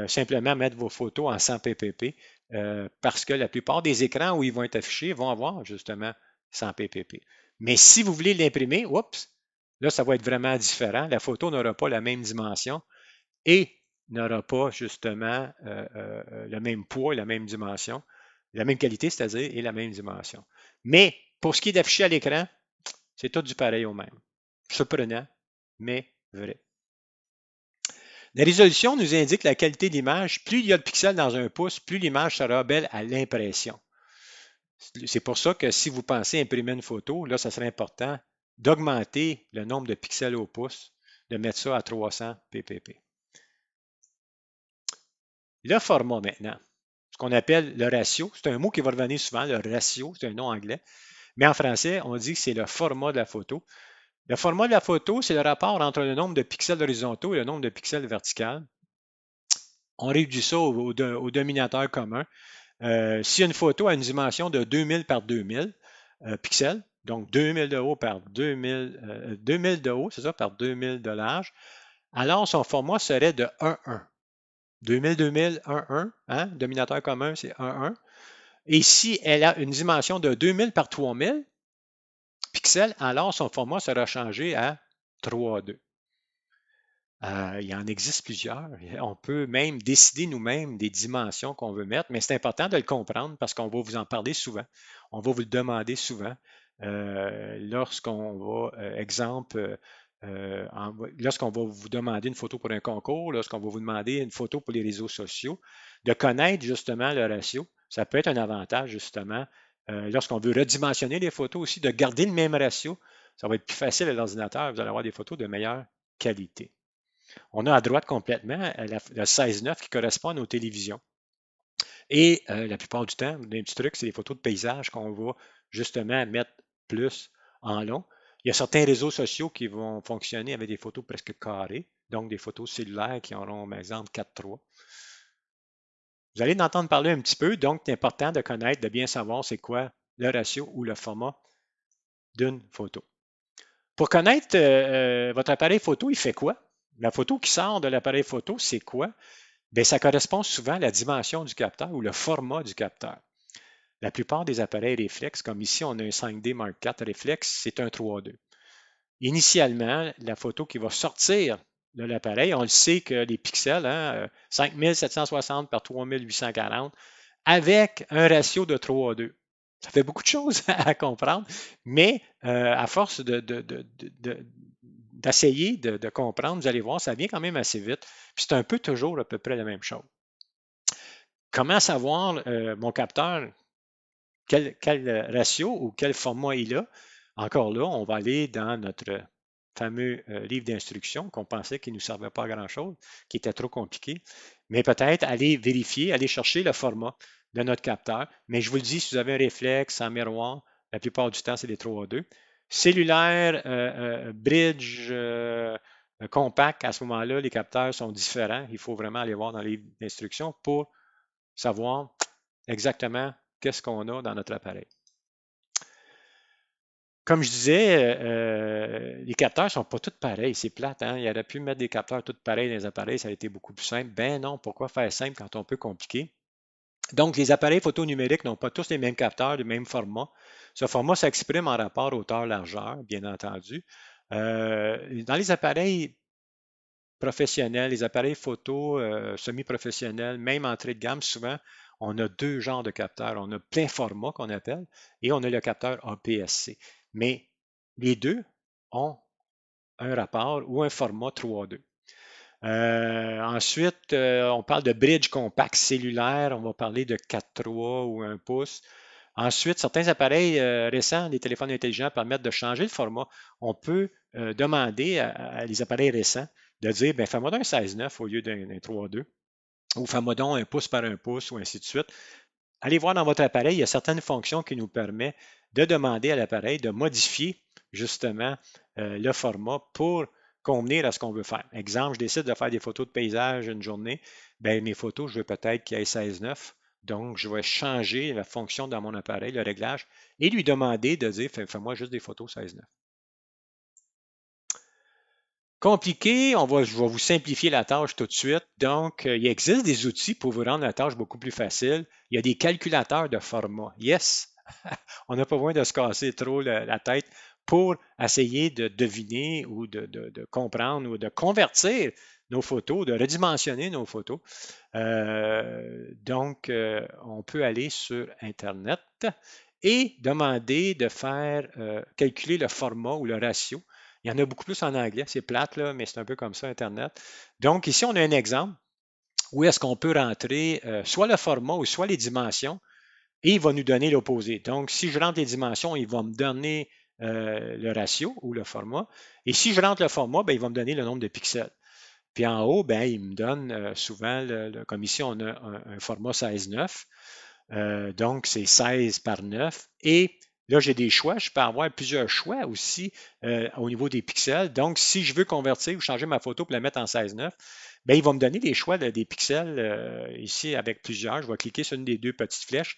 simplement mettre vos photos en 100 ppp parce que la plupart des écrans où ils vont être affichés vont avoir justement 100 ppp. Mais si vous voulez l'imprimer, oups, là, ça va être vraiment différent. La photo n'aura pas la même dimension et n'aura pas justement le même poids et la même dimension, la même qualité, c'est-à-dire, et la même dimension. Mais pour ce qui est d'afficher à l'écran, c'est tout du pareil au même. Surprenant, mais vrai. La résolution nous indique la qualité d'image. Plus il y a de pixels dans un pouce, plus l'image sera belle à l'impression. C'est pour ça que si vous pensez imprimer une photo, là, ça serait important d'augmenter le nombre de pixels au pouce, de mettre ça à 300 ppp. Le format maintenant, ce qu'on appelle le ratio, c'est un mot qui va revenir souvent, le ratio, c'est un nom anglais, mais en français, on dit que c'est le format de la photo. Le format de la photo, c'est le rapport entre le nombre de pixels horizontaux et le nombre de pixels verticaux. On réduit ça au dominateur commun. Si une photo a une dimension de 2000 par 2000 pixels, donc 2000 de haut par 2000 de haut, c'est ça, par 2000 de large, alors son format serait de 1,1. 2000, 2000, 1,1, hein? Dominateur commun, c'est 1,1. Et si elle a une dimension de 2000 par 3000 pixels, alors son format sera changé à 3,2. Il y en existe plusieurs. On peut même décider nous-mêmes des dimensions qu'on veut mettre, mais c'est important de le comprendre parce qu'on va vous en parler souvent. On va vous le demander souvent. Lorsqu'on va, exemple, lorsqu'on va vous demander une photo pour un concours, lorsqu'on va vous demander une photo pour les réseaux sociaux, de connaître justement le ratio, ça peut être un avantage justement. Lorsqu'on veut redimensionner les photos aussi, de garder le même ratio, ça va être plus facile à l'ordinateur, vous allez avoir des photos de meilleure qualité. On a à droite complètement le 16:9 qui correspond à nos télévisions. Et la plupart du temps, un petit truc, c'est des photos de paysage qu'on va justement mettre plus en long. Il y a certains réseaux sociaux qui vont fonctionner avec des photos presque carrées, donc des photos cellulaires qui auront, par exemple, 4:3. Vous allez en entendre parler un petit peu, donc c'est important de connaître, de bien savoir c'est quoi le ratio ou le format d'une photo. Pour connaître votre appareil photo, il fait quoi? La photo qui sort de l'appareil photo, c'est quoi? Bien, ça correspond souvent à la dimension du capteur ou le format du capteur. La plupart des appareils réflexes, comme ici, on a un 5D Mark IV réflexe, c'est un 3.2. Initialement, la photo qui va sortir de l'appareil, on le sait que les pixels, hein, 5760 par 3840, avec un ratio de 3:2. Ça fait beaucoup de choses à comprendre, mais à force d'essayer de comprendre, vous allez voir, ça vient quand même assez vite. Puis c'est un peu toujours à peu près la même chose. Comment savoir mon capteur, quel ratio ou quel format il a? Encore là, on va aller dans notre fameux livre d'instructions qu'on pensait qu'il ne nous servait pas à grand-chose, qui était trop compliqué, mais peut-être aller vérifier, aller chercher le format de notre capteur. Mais je vous le dis, si vous avez un réflexe en miroir, la plupart du temps, c'est des 3:2. Cellulaire, bridge, compact, à ce moment-là, les capteurs sont différents. Il faut vraiment aller voir dans les livres d'instructions pour savoir exactement qu'est-ce qu'on a dans notre appareil. Comme je disais, les capteurs ne sont pas tous pareils. C'est plate, hein? Il aurait pu mettre des capteurs tous pareils dans les appareils, ça a été beaucoup plus simple. Ben non, pourquoi faire simple quand on peut compliquer? Donc, les appareils photo numériques n'ont pas tous les mêmes capteurs, le même format. Ce format s'exprime en rapport hauteur-largeur, bien entendu. Dans les appareils professionnels, les appareils photo semi-professionnels, même entrée de gamme, souvent, on a deux genres de capteurs. On a plein format qu'on appelle et on a le capteur APS-C. Mais les deux ont un rapport ou un format 3:2. Ensuite, on parle de bridge compact cellulaire. On va parler de 4:3 ou 1 pouce. Ensuite, certains appareils récents, les téléphones intelligents, permettent de changer le format. On peut demander à les appareils récents de dire, ben, fais-moi un 16:9 au lieu d'un 3:2, ou fais-moi donc 1 pouce par 1 pouce, ou ainsi de suite. Allez voir dans votre appareil, il y a certaines fonctions qui nous permettent de demander à l'appareil de modifier justement le format pour convenir à ce qu'on veut faire. Exemple, je décide de faire des photos de paysage une journée. Bien, mes photos, je veux peut-être qu'il y ait 16:9. Donc, je vais changer la fonction dans mon appareil, le réglage, et lui demander de dire, fais-moi juste des photos 16:9. Compliqué, je vais vous simplifier la tâche tout de suite. Donc, il existe des outils pour vous rendre la tâche beaucoup plus facile. Il y a des calculateurs de format. Yes, on n'a pas besoin de se casser trop la tête pour essayer de deviner ou de comprendre ou de convertir nos photos, de redimensionner nos photos. Donc, on peut aller sur Internet et demander de faire calculer le format ou le ratio. Il y en a beaucoup plus en anglais, c'est plate, là, mais c'est un peu comme ça, Internet. Donc, ici, on a un exemple où est-ce qu'on peut rentrer soit le format ou soit les dimensions et il va nous donner l'opposé. Donc, si je rentre les dimensions, il va me donner le ratio ou le format. Et si je rentre le format, bien, il va me donner le nombre de pixels. Puis en haut, bien, il me donne souvent, comme ici, on a un format 16:9. Donc, c'est 16 par 9. Et là, j'ai des choix. Je peux avoir plusieurs choix aussi au niveau des pixels. Donc, si je veux convertir ou changer ma photo pour la mettre en 16:9, bien, il va me donner des choix des pixels ici avec plusieurs. Je vais cliquer sur une des deux petites flèches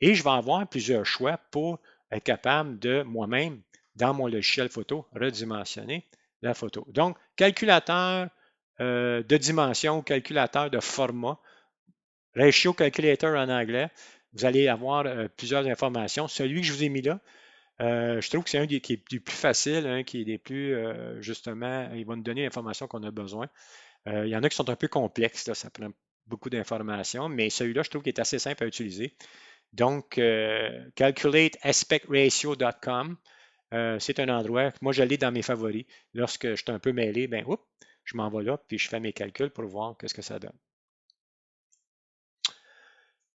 et je vais avoir plusieurs choix pour être capable de moi-même, dans mon logiciel photo, redimensionner la photo. Donc, calculateur de dimension, calculateur de format, ratio calculator en anglais, vous allez avoir plusieurs informations. Celui que je vous ai mis là, je trouve que c'est un qui est du plus facile, hein, qui est des plus, justement, il va nous donner l'information qu'on a besoin. Il y en a qui sont un peu complexes, là, ça prend beaucoup d'informations, mais celui-là, je trouve qu'il est assez simple à utiliser. Donc, calculateaspectratio.com, c'est un endroit, moi je l'ai dans mes favoris. Lorsque je suis un peu mêlé, ben, oups, je m'en vais là, puis je fais mes calculs pour voir qu'est-ce que ça donne.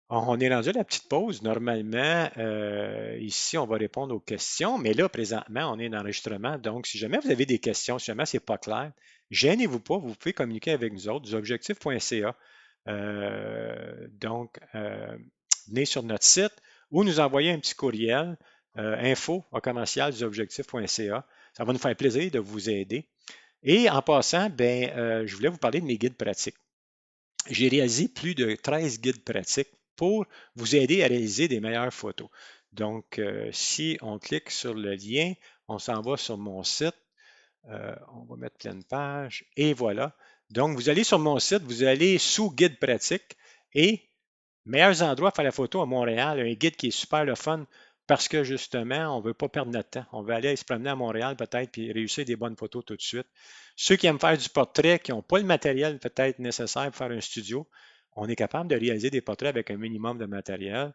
On est rendu à la petite pause. Normalement, ici, on va répondre aux questions, mais là, présentement, on est en enregistrement. Donc, si jamais vous avez des questions, si jamais ce n'est pas clair, gênez-vous pas, vous pouvez communiquer avec nous autres, objectif.ca. Donc, venez sur notre site ou nous envoyer un petit courriel, info@commercialdusobjectif.ca. Ça va nous faire plaisir de vous aider. Et en passant, ben, je voulais vous parler de mes guides pratiques. J'ai réalisé plus de 13 guides pratiques pour vous aider à réaliser des meilleures photos. Donc, si on clique sur le lien, on s'en va sur mon site. On va mettre pleine page et voilà. Donc, vous allez sur mon site, vous allez sous guide pratique et meilleurs endroits pour faire la photo à Montréal, un guide qui est super le fun parce que justement, on ne veut pas perdre notre temps. On veut aller se promener à Montréal peut-être puis réussir des bonnes photos tout de suite. Ceux qui aiment faire du portrait, qui n'ont pas le matériel peut-être nécessaire pour faire un studio, on est capable de réaliser des portraits avec un minimum de matériel.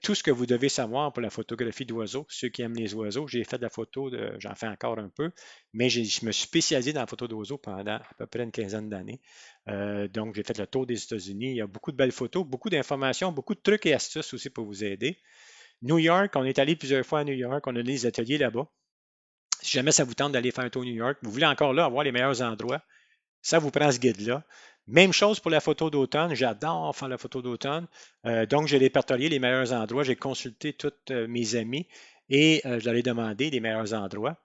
Tout ce que vous devez savoir pour la photographie d'oiseaux, ceux qui aiment les oiseaux, j'ai fait de la photo, j'en fais encore un peu, mais je me suis spécialisé dans la photo d'oiseaux pendant à peu près une quinzaine d'années. Donc, j'ai fait le tour des États-Unis. Il y a beaucoup de belles photos, beaucoup d'informations, beaucoup de trucs et astuces aussi pour vous aider. New York, on est allé plusieurs fois à New York, on a des ateliers là-bas. Si jamais ça vous tente d'aller faire un tour New York, vous voulez encore là avoir les meilleurs endroits, ça vous prend ce guide-là. Même chose pour la photo d'automne. J'adore faire la photo d'automne. Donc, j'ai répertorié les meilleurs endroits. J'ai consulté tous mes amis et je leur ai demandé les meilleurs endroits.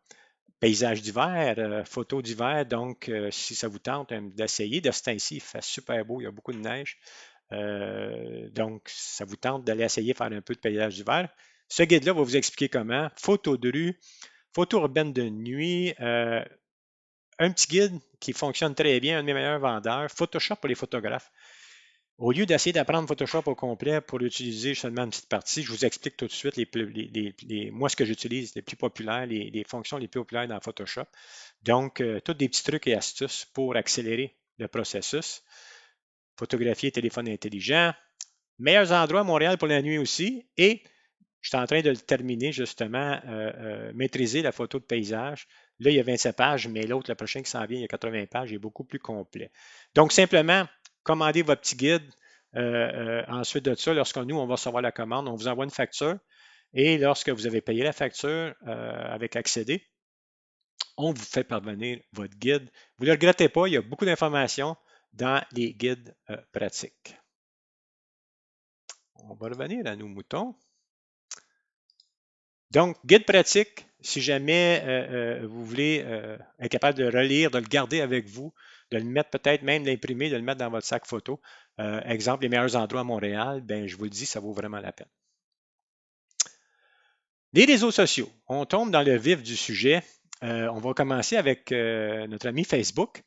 Paysage d'hiver, photos d'hiver. Donc, si ça vous tente d'essayer, de ce temps-ci, il fait super beau, il y a beaucoup de neige. Donc, ça vous tente d'aller essayer faire un peu de paysage d'hiver. Ce guide-là va vous expliquer comment. Photo de rue, photo urbaine de nuit, un petit guide qui fonctionne très bien, un de mes meilleurs vendeurs, Photoshop pour les photographes. Au lieu d'essayer d'apprendre Photoshop au complet pour utiliser seulement une petite partie, je vous explique tout de suite moi ce que j'utilise, les plus populaires, les fonctions les plus populaires dans Photoshop. Donc, tous des petits trucs et astuces pour accélérer le processus. Photographier téléphone intelligent. Meilleurs endroits à Montréal pour la nuit aussi. Et je suis en train de le terminer justement, maîtriser la photo de paysage. Là, il y a 27 pages, mais l'autre, le prochain qui s'en vient, il y a 80 pages, il est beaucoup plus complet. Donc, simplement, commandez votre petit guide. Ensuite de ça, lorsque nous, on va recevoir la commande, on vous envoie une facture. Et lorsque vous avez payé la facture avec Accéder, on vous fait parvenir votre guide. Vous ne le regrettez pas, il y a beaucoup d'informations dans les guides pratiques. On va revenir à nos moutons. Donc, guide pratique, si jamais vous voulez être capable de relire, de le garder avec vous, de le mettre peut-être même l'imprimer, de le mettre dans votre sac photo. Exemple, les meilleurs endroits à Montréal, ben, je vous le dis, ça vaut vraiment la peine. Les réseaux sociaux, on tombe dans le vif du sujet. On va commencer avec notre ami Facebook.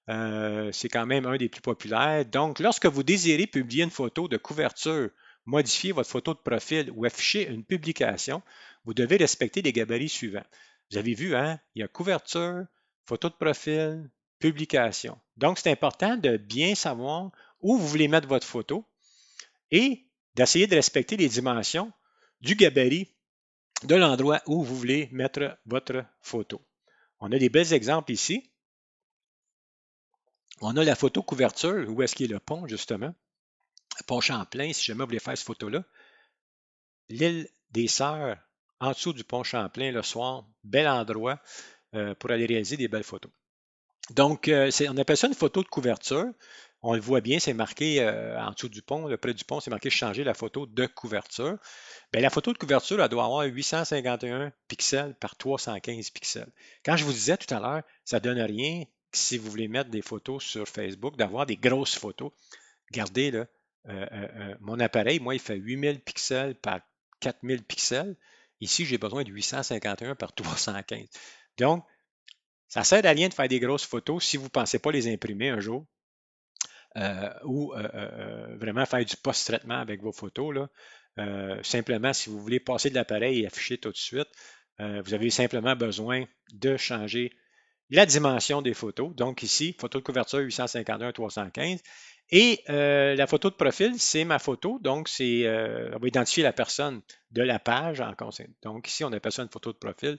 C'est quand même un des plus populaires. Donc, lorsque vous désirez publier une photo de couverture, modifier votre photo de profil ou afficher une publication, vous devez respecter les gabarits suivants. Vous avez vu, hein? Il y a couverture, photo de profil, publication. Donc, c'est important de bien savoir où vous voulez mettre votre photo et d'essayer de respecter les dimensions du gabarit de l'endroit où vous voulez mettre votre photo. On a des bels exemples ici. On a la photo couverture, où est-ce qu'il y a le pont, justement. Le pont Champlain, si jamais vous voulez faire cette photo-là. L'île des Sœurs, en dessous du pont Champlain, le soir. Bel endroit pour aller réaliser des belles photos. Donc, on appelle ça une photo de couverture. On le voit bien, c'est marqué en dessous du pont, près du pont, c'est marqué changer la photo de couverture. Bien, la photo de couverture, elle doit avoir 851 pixels par 315 pixels. Quand je vous disais tout à l'heure, ça ne donne rien si vous voulez mettre des photos sur Facebook, d'avoir des grosses photos. Regardez, là, mon appareil, moi, il fait 8000 pixels par 4000 pixels. Ici, j'ai besoin de 851 par 315. Donc, ça sert à rien de faire des grosses photos si vous ne pensez pas les imprimer un jour ou vraiment faire du post-traitement avec vos photos, là. Simplement, si vous voulez passer de l'appareil et afficher tout de suite, vous avez simplement besoin de changer la dimension des photos. Donc ici, photo de couverture 851-315. Et la photo de profil, c'est ma photo. Donc, on va identifier la personne de la page en conséquence. Donc ici, on appelle ça une photo de profil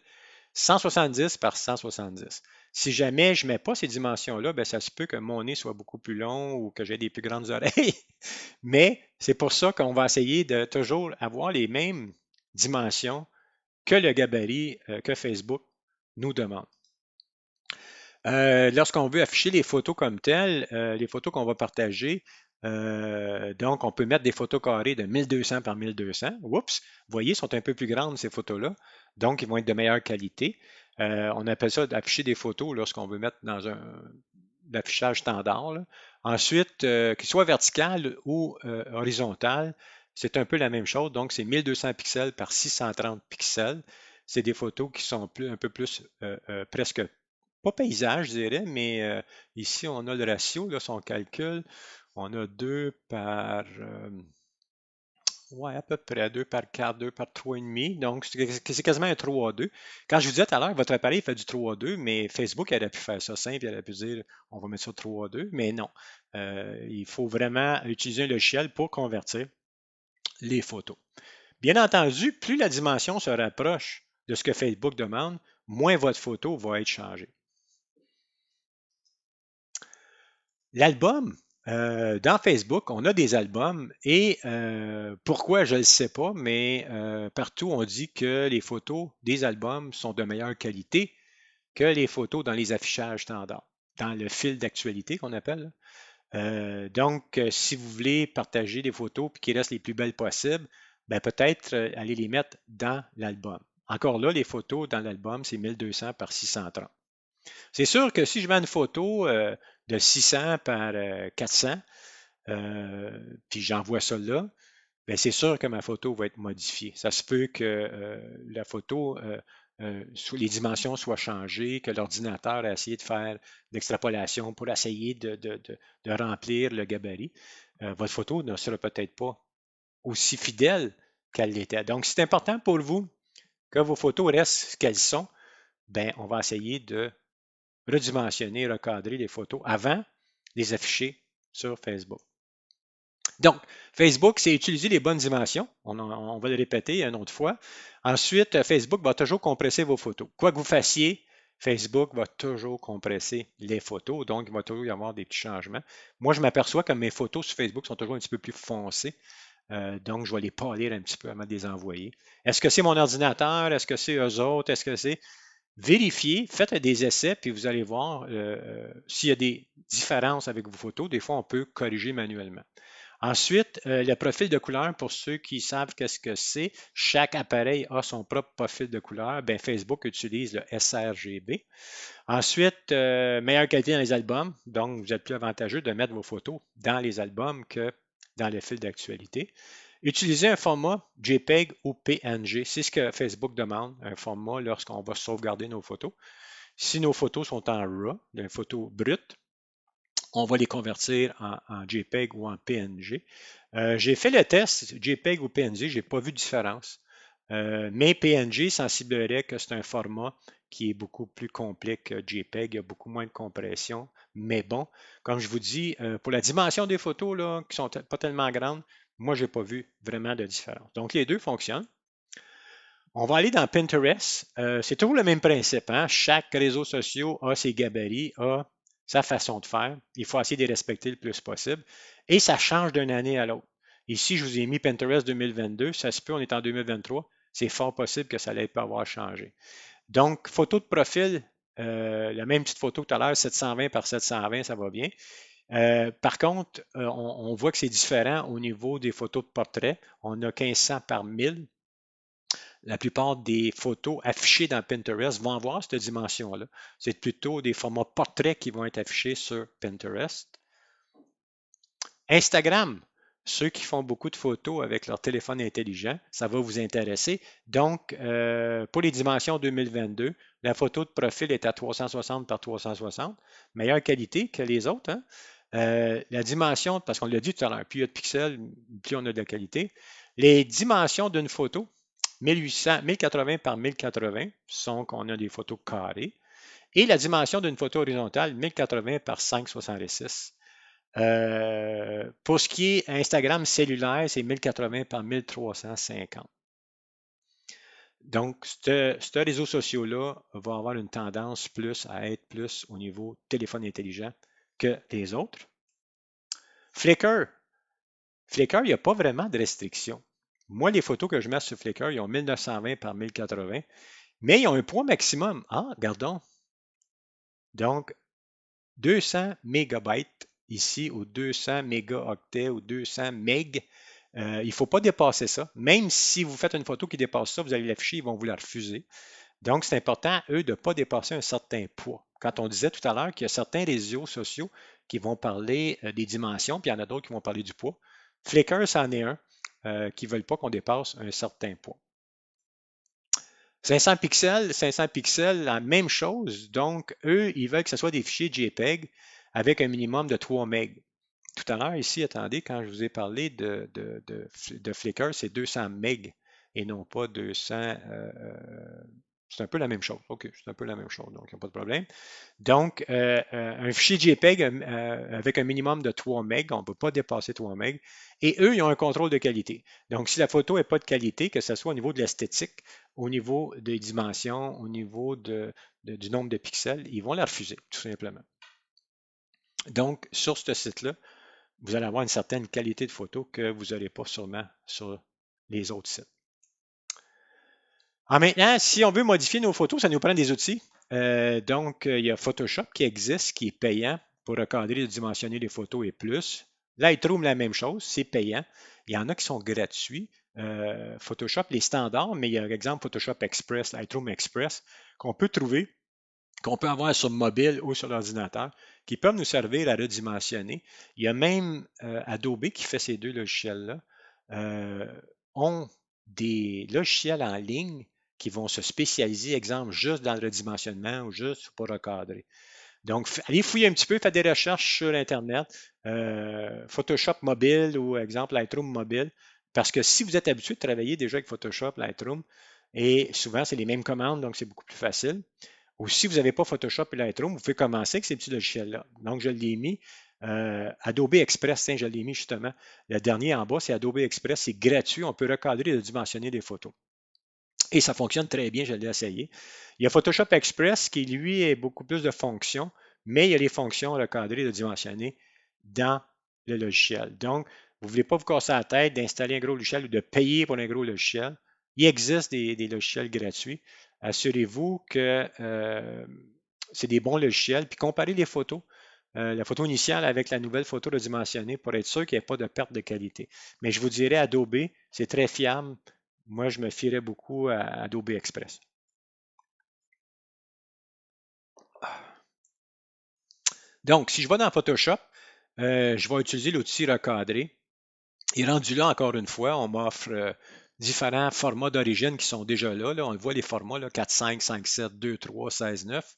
170 par 170. Si jamais je ne mets pas ces dimensions-là, ben, ça se peut que mon nez soit beaucoup plus long ou que j'ai des plus grandes oreilles. Mais c'est pour ça qu'on va essayer de toujours avoir les mêmes dimensions que le gabarit que Facebook nous demande. Lorsqu'on veut afficher les photos comme telles, les photos qu'on va partager, donc on peut mettre des photos carrées de 1200 par 1200. Oups, vous voyez, sont un peu plus grandes ces photos-là, donc ils vont être de meilleure qualité. On appelle ça d'afficher des photos lorsqu'on veut mettre dans un affichage standard, là. Ensuite, qu'il soit vertical ou horizontal, c'est un peu la même chose. Donc, c'est 1200 pixels par 630 pixels. C'est des photos qui sont un peu plus presque pas paysage, je dirais, mais ici, on a le ratio, là, si on calcule, on a 2 par, ouais, à peu près 2 par 4, 2 par 3,5. Donc, c'est quasiment un 3:2. Quand je vous disais tout à l'heure, votre appareil fait du 3:2, mais Facebook il aurait pu faire ça simple, il aurait pu dire on va mettre ça 3:2, mais non. Il faut vraiment utiliser un logiciel pour convertir les photos. Bien entendu, plus la dimension se rapproche de ce que Facebook demande, moins votre photo va être changée. L'album, dans Facebook, on a des albums et pourquoi, je ne sais pas, mais partout, on dit que les photos des albums sont de meilleure qualité que les photos dans les affichages standards, dans le fil d'actualité qu'on appelle. Donc, si vous voulez partager des photos puis qui restent les plus belles possibles, ben peut-être aller les mettre dans l'album. Encore là, les photos dans l'album, c'est 1200 par 630. C'est sûr que si je mets une photo de 600 par 400, puis j'envoie ça là, bien, c'est sûr que ma photo va être modifiée. Ça se peut que la photo, les dimensions soient changées, que l'ordinateur a essayé de faire l'extrapolation pour essayer de remplir le gabarit. Votre photo ne sera peut-être pas aussi fidèle qu'elle l'était. Donc, c'est important pour vous que vos photos restent ce qu'elles sont. Bien, on va essayer de redimensionner, recadrer les photos avant de les afficher sur Facebook. Donc, Facebook, c'est utiliser les bonnes dimensions. On va le répéter une autre fois. Ensuite, Facebook va toujours compresser vos photos. Quoi que vous fassiez, Facebook va toujours compresser les photos. Donc, il va toujours y avoir des petits changements. Moi, je m'aperçois que mes photos sur Facebook sont toujours un petit peu plus foncées. Donc, je vais les pâlir un petit peu avant de les envoyer. Est-ce que c'est mon ordinateur? Est-ce que c'est eux autres? Est-ce que c'est vérifiez, faites des essais, puis vous allez voir s'il y a des différences avec vos photos. Des fois, on peut corriger manuellement. Ensuite, le profil de couleur, pour ceux qui savent qu'est-ce que c'est, chaque appareil a son propre profil de couleur. Bien, Facebook utilise le sRGB. Ensuite, meilleure qualité dans les albums. Donc, vous êtes plus avantageux de mettre vos photos dans les albums que dans le fil d'actualité. Utilisez un format JPEG ou PNG. C'est ce que Facebook demande, un format lorsqu'on va sauvegarder nos photos. Si nos photos sont en RAW, une photo brute, on va les convertir en JPEG ou en PNG. J'ai fait le test JPEG ou PNG, je n'ai pas vu de différence. Mais PNG sensiblerait que c'est un format qui est beaucoup plus complet que JPEG, il y a beaucoup moins de compression. Mais bon, comme je vous dis, pour la dimension des photos là, qui ne sont pas tellement grandes, moi, je n'ai pas vu vraiment de différence. Donc, les deux fonctionnent. On va aller dans Pinterest. C'est toujours le même principe, hein? Chaque réseau social a ses gabarits, a sa façon de faire. Il faut essayer de les respecter le plus possible. Et ça change d'une année à l'autre. Ici, je vous ai mis Pinterest 2022. Ça se peut, on est en 2023. C'est fort possible que ça n'ait pas avoir changé. Donc, photo de profil, la même petite photo que tout à l'heure, 720 par 720, ça va bien. Par contre, on voit que c'est différent au niveau des photos de portrait. On a 1500 par 1000. la plupart des photos affichées dans Pinterest vont avoir cette dimension-là. C'est plutôt des formats portraits qui vont être affichés sur Pinterest. Instagram, ceux qui font beaucoup de photos avec leur téléphone intelligent, ça va vous intéresser. Donc, pour les dimensions 2022, la photo de profil est à 360 par 360, meilleure qualité que les autres. Hein? La dimension, parce qu'on l'a dit tout à l'heure, plus il y a de pixels, plus on a de la qualité. Les dimensions d'une photo, 1080 par 1080, sont qu'on a des photos carrées. Et la dimension d'une photo horizontale, 1080 par 566. Pour ce qui est Instagram cellulaire, c'est 1080 par 1350. Donc, ce réseau social-là va avoir une tendance plus à être plus au niveau téléphone intelligent que les autres. Flickr. Flickr, il n'y a pas vraiment de restriction. Moi, les photos que je mets sur Flickr, ils ont 1920 par 1080, mais ils ont un poids maximum. Ah, regardons. Donc, 200 mégabytes ici, ou 200 mégaoctets, ou 200 meg. Il ne faut pas dépasser ça. Même si vous faites une photo qui dépasse ça, vous allez l'afficher, ils vont vous la refuser. Donc, c'est important, eux, de ne pas dépasser un certain poids. Quand on disait tout à l'heure qu'il y a certains réseaux sociaux qui vont parler des dimensions, puis il y en a d'autres qui vont parler du poids. Flickr, c'en est un qui ne veulent pas qu'on dépasse un certain poids. 500 pixels, la même chose. Donc, eux, ils veulent que ce soit des fichiers JPEG avec un minimum de 3 MB. Tout à l'heure, ici, attendez, quand je vous ai parlé de Flickr, c'est 200 MB et non pas 200. C'est un peu la même chose. OK, c'est un peu la même chose, donc il n'y a pas de problème. Donc, un fichier JPEG avec un minimum de 3 MB, on ne peut pas dépasser 3 MB. Et eux, ils ont un contrôle de qualité. Donc, si la photo n'est pas de qualité, que ce soit au niveau de l'esthétique, au niveau des dimensions, au niveau du nombre de pixels, ils vont la refuser, tout simplement. Donc, sur ce site-là, vous allez avoir une certaine qualité de photo que vous n'aurez pas sûrement sur les autres sites. Maintenant, si on veut modifier nos photos, ça nous prend des outils. Donc, il y a Photoshop qui existe, qui est payant pour recadrer et dimensionner les photos et plus. Lightroom, la même chose, c'est payant. Il y en a qui sont gratuits. Photoshop, les standards, mais il y a, par exemple, Photoshop Express, Lightroom Express, qu'on peut trouver, qu'on peut avoir sur mobile ou sur l'ordinateur, qui peuvent nous servir à redimensionner. Il y a même Adobe qui fait ces deux logiciels-là, ont des logiciels en ligne qui vont se spécialiser, exemple, juste dans le redimensionnement ou juste pour recadrer. Donc, allez fouiller un petit peu, faites des recherches sur Internet, Photoshop mobile ou, exemple, Lightroom mobile, parce que si vous êtes habitué de travailler déjà avec Photoshop, Lightroom, et souvent c'est les mêmes commandes, donc c'est beaucoup plus facile. Ou si vous n'avez pas Photoshop et Lightroom, vous pouvez commencer avec ces petits logiciels-là. Donc, je l'ai mis. Adobe Express, tiens, je l'ai mis justement. Le dernier en bas, c'est Adobe Express. C'est gratuit. On peut recadrer et dimensionner des photos. Et ça fonctionne très bien, je l'ai essayé. Il y a Photoshop Express qui, lui, est beaucoup plus de fonctions, mais il y a les fonctions recadrées et dimensionnées dans le logiciel. Donc, vous ne voulez pas vous casser la tête d'installer un gros logiciel ou de payer pour un gros logiciel. Il existe des logiciels gratuits. Assurez-vous que c'est des bons logiciels, puis comparez les photos. La photo initiale avec la nouvelle photo redimensionnée pour être sûr qu'il n'y ait pas de perte de qualité. Mais je vous dirais, Adobe, c'est très fiable. Moi, je me fierais beaucoup à Adobe Express. Donc, si je vais dans Photoshop, je vais utiliser l'outil recadrer. Et rendu là, encore une fois, on m'offre différents formats d'origine qui sont déjà là. On voit les formats là, 4, 5, 5, 7, 2, 3, 16, 9.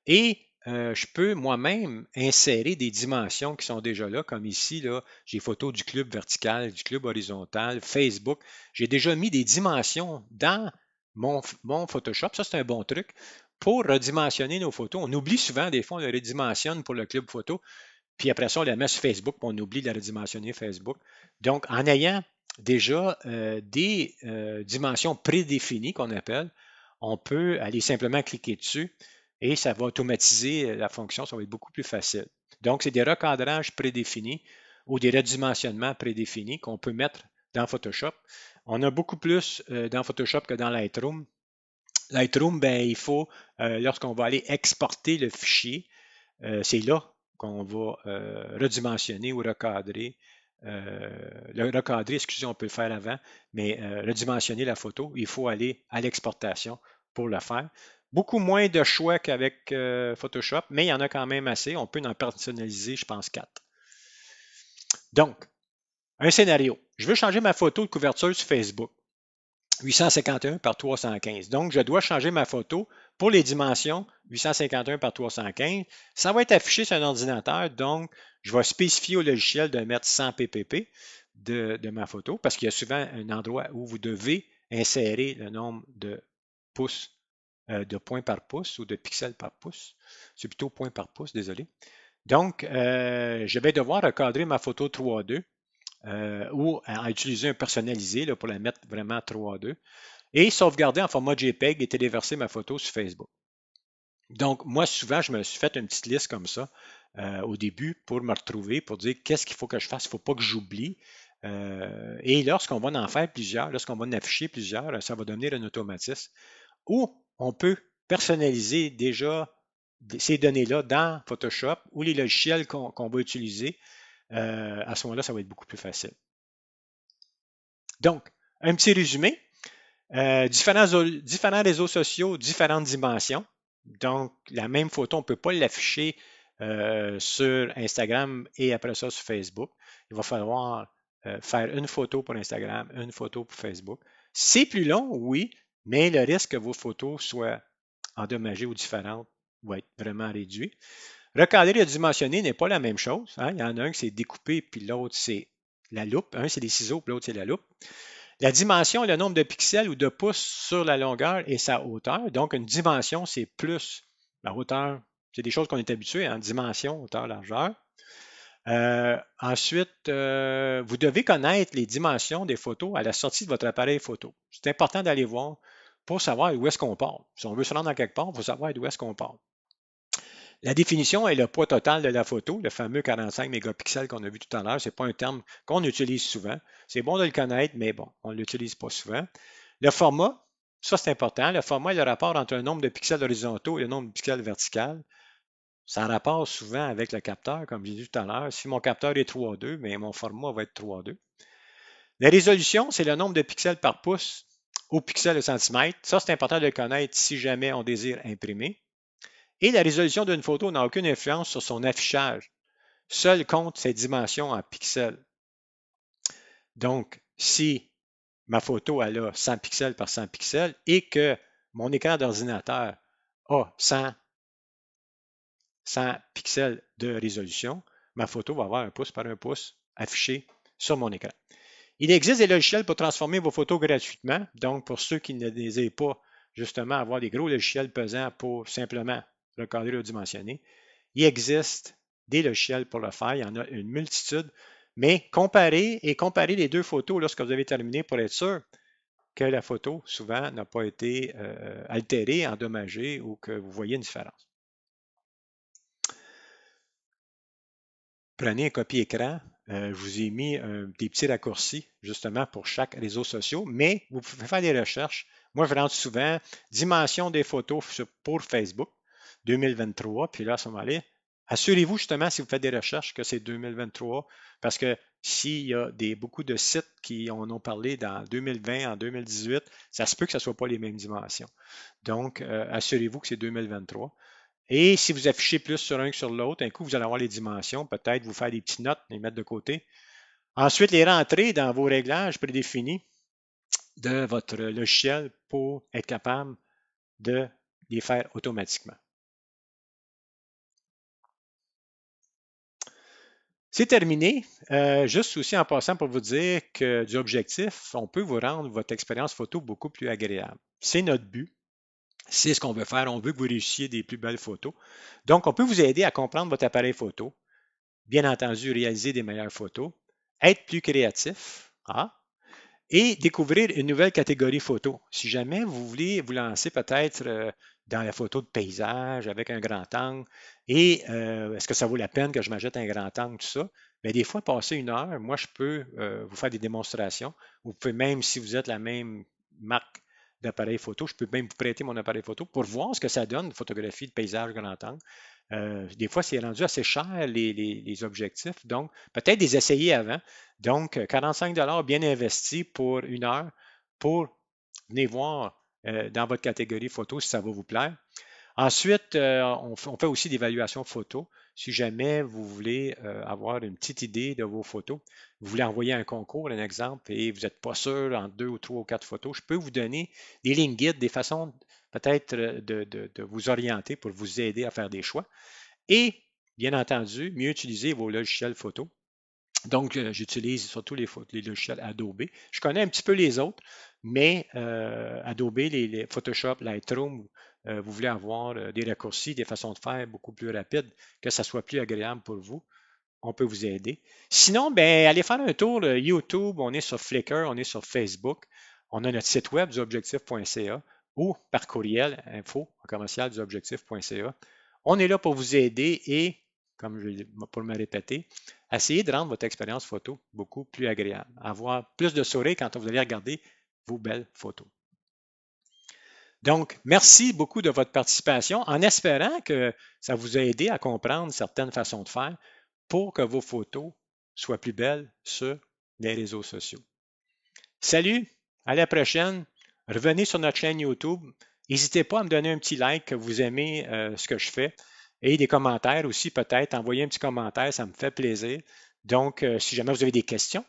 Et je peux moi-même insérer des dimensions qui sont déjà là, comme ici, là, j'ai photos du club vertical, du club horizontal, Facebook. J'ai déjà mis des dimensions dans mon Photoshop. Ça, c'est un bon truc pour redimensionner nos photos. On oublie souvent, des fois, on les redimensionne pour le club photo, puis après ça, on la met sur Facebook, puis on oublie de la redimensionner Facebook. Donc, en ayant déjà des dimensions prédéfinies qu'on appelle, on peut aller simplement cliquer dessus et ça va automatiser la fonction, ça va être beaucoup plus facile. Donc, c'est des recadrages prédéfinis ou des redimensionnements prédéfinis qu'on peut mettre dans Photoshop. On a beaucoup plus dans Photoshop que dans Lightroom. Lightroom, ben, il faut, lorsqu'on va aller exporter le fichier, c'est là qu'on va redimensionner ou recadrer le recadrer, excusez, on peut le faire avant, mais redimensionner la photo, il faut aller à l'exportation pour le faire. Beaucoup moins de choix qu'avec Photoshop, mais il y en a quand même assez. On peut en personnaliser, je pense, 4. Donc, un scénario. Je veux changer ma photo de couverture sur Facebook. 851 par 315. Donc, je dois changer ma photo pour les dimensions 851 par 315. Ça va être affiché sur un ordinateur, donc je vais spécifier au logiciel de mettre 100 ppp de ma photo parce qu'il y a souvent un endroit où vous devez insérer le nombre de pouces, de points par pouce ou de pixels par pouce. C'est plutôt points par pouce, désolé. Donc, je vais devoir recadrer ma photo 3.2 ou à utiliser un personnalisé là, pour la mettre vraiment 3.2 et sauvegarder en format JPEG et téléverser ma photo sur Facebook. Donc, moi, souvent, je me suis fait une petite liste comme ça au début pour me retrouver, pour dire qu'est-ce qu'il faut que je fasse, il ne faut pas que j'oublie. Et lorsqu'on va en faire plusieurs, lorsqu'on va en afficher plusieurs, ça va devenir un automatisme. Ou on peut personnaliser déjà ces données-là dans Photoshop ou les logiciels qu'on va utiliser. À ce moment-là, ça va être beaucoup plus facile. Donc, un petit résumé. Différents réseaux sociaux, différentes dimensions. Donc, la même photo, on ne peut pas l'afficher sur Instagram et après ça sur Facebook. Il va falloir faire une photo pour Instagram, une photo pour Facebook. C'est plus long, oui, mais le risque que vos photos soient endommagées ou différentes va être vraiment réduit. Recadrer et dimensionner n'est pas la même chose. Hein. Il y en a un qui c'est découpé, puis l'autre c'est la loupe. Un c'est des ciseaux, puis l'autre c'est la loupe. La dimension, le nombre de pixels ou de pouces sur la longueur et sa hauteur. Donc, une dimension, c'est plus la hauteur. C'est des choses qu'on est habitué, en dimension, hauteur, largeur. Ensuite, vous devez connaître les dimensions des photos à la sortie de votre appareil photo. C'est important d'aller voir pour savoir où est-ce qu'on part. Si on veut se rendre à quelque part, il faut savoir d'où est-ce qu'on part. La définition est le poids total de la photo, le fameux 45 mégapixels qu'on a vu tout à l'heure. Ce n'est pas un terme qu'on utilise souvent. C'est bon de le connaître, mais bon, on ne l'utilise pas souvent. Le format, ça c'est important. Le format est le rapport entre le nombre de pixels horizontaux et le nombre de pixels verticaux. Ça rapporte souvent avec le capteur, comme j'ai dit tout à l'heure. Si mon capteur est 3.2, mais mon format va être 3.2. La résolution, c'est le nombre de pixels par pouce au pixel au centimètre. Ça, c'est important de le connaître si jamais on désire imprimer. Et la résolution d'une photo n'a aucune influence sur son affichage. Seul compte ses dimensions en pixels. Donc, si ma photo elle a 100 pixels par 100 pixels et que mon écran d'ordinateur a 100 pixels de résolution, ma photo va avoir 1 pouce par 1 pouce affiché sur mon écran. Il existe des logiciels pour transformer vos photos gratuitement. Donc, pour ceux qui ne désirent pas justement avoir des gros logiciels pesants pour simplement recadrer ou dimensionner, il existe des logiciels pour le faire. Il y en a une multitude. Mais comparez les deux photos lorsque vous avez terminé pour être sûr que la photo, souvent, n'a pas été altérée, endommagée ou que vous voyez une différence. Prenez un copier-écran. Je vous ai mis des petits raccourcis justement pour chaque réseau social, mais vous pouvez faire des recherches. Moi, je rentre souvent dimension des photos pour Facebook 2023, puis là, à ce moment-là, assurez-vous justement si vous faites des recherches que c'est 2023, parce que s'il y a beaucoup de sites qui en ont parlé dans 2020, en 2018, ça se peut que ce ne soit pas les mêmes dimensions. Donc, assurez-vous que c'est 2023. Et si vous affichez plus sur un que sur l'autre, un coup, vous allez avoir les dimensions, peut-être vous faire des petites notes, les mettre de côté. Ensuite, les rentrer dans vos réglages prédéfinis de votre logiciel pour être capable de les faire automatiquement. C'est terminé. Juste aussi en passant pour vous dire que du objectif, on peut vous rendre votre expérience photo beaucoup plus agréable. C'est notre but. C'est ce qu'on veut faire. On veut que vous réussissiez des plus belles photos. Donc, on peut vous aider à comprendre votre appareil photo, bien entendu, réaliser des meilleures photos, être plus créatif et découvrir une nouvelle catégorie photo. Si jamais vous voulez vous lancer peut-être dans la photo de paysage avec un grand angle, et est-ce que ça vaut la peine que je m'achète un grand angle, tout ça? Bien, des fois, passer 1 heure, moi, je peux vous faire des démonstrations. Vous pouvez même, si vous êtes la même marque d'appareil photo. Je peux même vous prêter mon appareil photo pour voir ce que ça donne, une photographie de paysage grand angle. Des fois, c'est rendu assez cher, les objectifs. Donc, peut-être les essayer avant. Donc, 45 bien investi pour 1 heure pour venir voir dans votre catégorie photo si ça va vous plaire. Ensuite, on fait aussi d'évaluation photo. Si jamais vous voulez avoir une petite idée de vos photos, vous voulez envoyer un concours, un exemple, et vous n'êtes pas sûr en 2 ou 3 ou 4 photos, je peux vous donner des lignes guides, des façons peut-être de vous orienter pour vous aider à faire des choix. Et, bien entendu, mieux utiliser vos logiciels photo. Donc, j'utilise surtout les logiciels Adobe. Je connais un petit peu les autres, mais Adobe, les Photoshop, Lightroom, vous voulez avoir des raccourcis, des façons de faire beaucoup plus rapides, que ça soit plus agréable pour vous, on peut vous aider. Sinon, ben, allez faire un tour YouTube, on est sur Flickr, on est sur Facebook, on a notre site web duobjectif.ca ou par courriel info@duobjectif.ca. On est là pour vous aider et, comme pour me répéter, essayez de rendre votre expérience photo beaucoup plus agréable. Avoir plus de sourire quand vous allez regarder vos belles photos. Donc, merci beaucoup de votre participation en espérant que ça vous a aidé à comprendre certaines façons de faire pour que vos photos soient plus belles sur les réseaux sociaux. Salut, à la prochaine. Revenez sur notre chaîne YouTube. N'hésitez pas à me donner un petit like que vous aimez ce que je fais et des commentaires aussi peut-être. Envoyez un petit commentaire, ça me fait plaisir. Donc, si jamais vous avez des questions,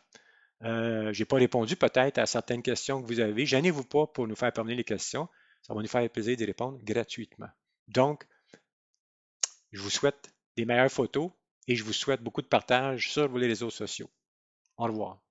je n'ai pas répondu peut-être à certaines questions que vous avez, gênez-vous pas pour nous faire parvenir les questions. Ça va nous faire plaisir d'y répondre gratuitement. Donc, je vous souhaite des meilleures photos et je vous souhaite beaucoup de partage sur les réseaux sociaux. Au revoir.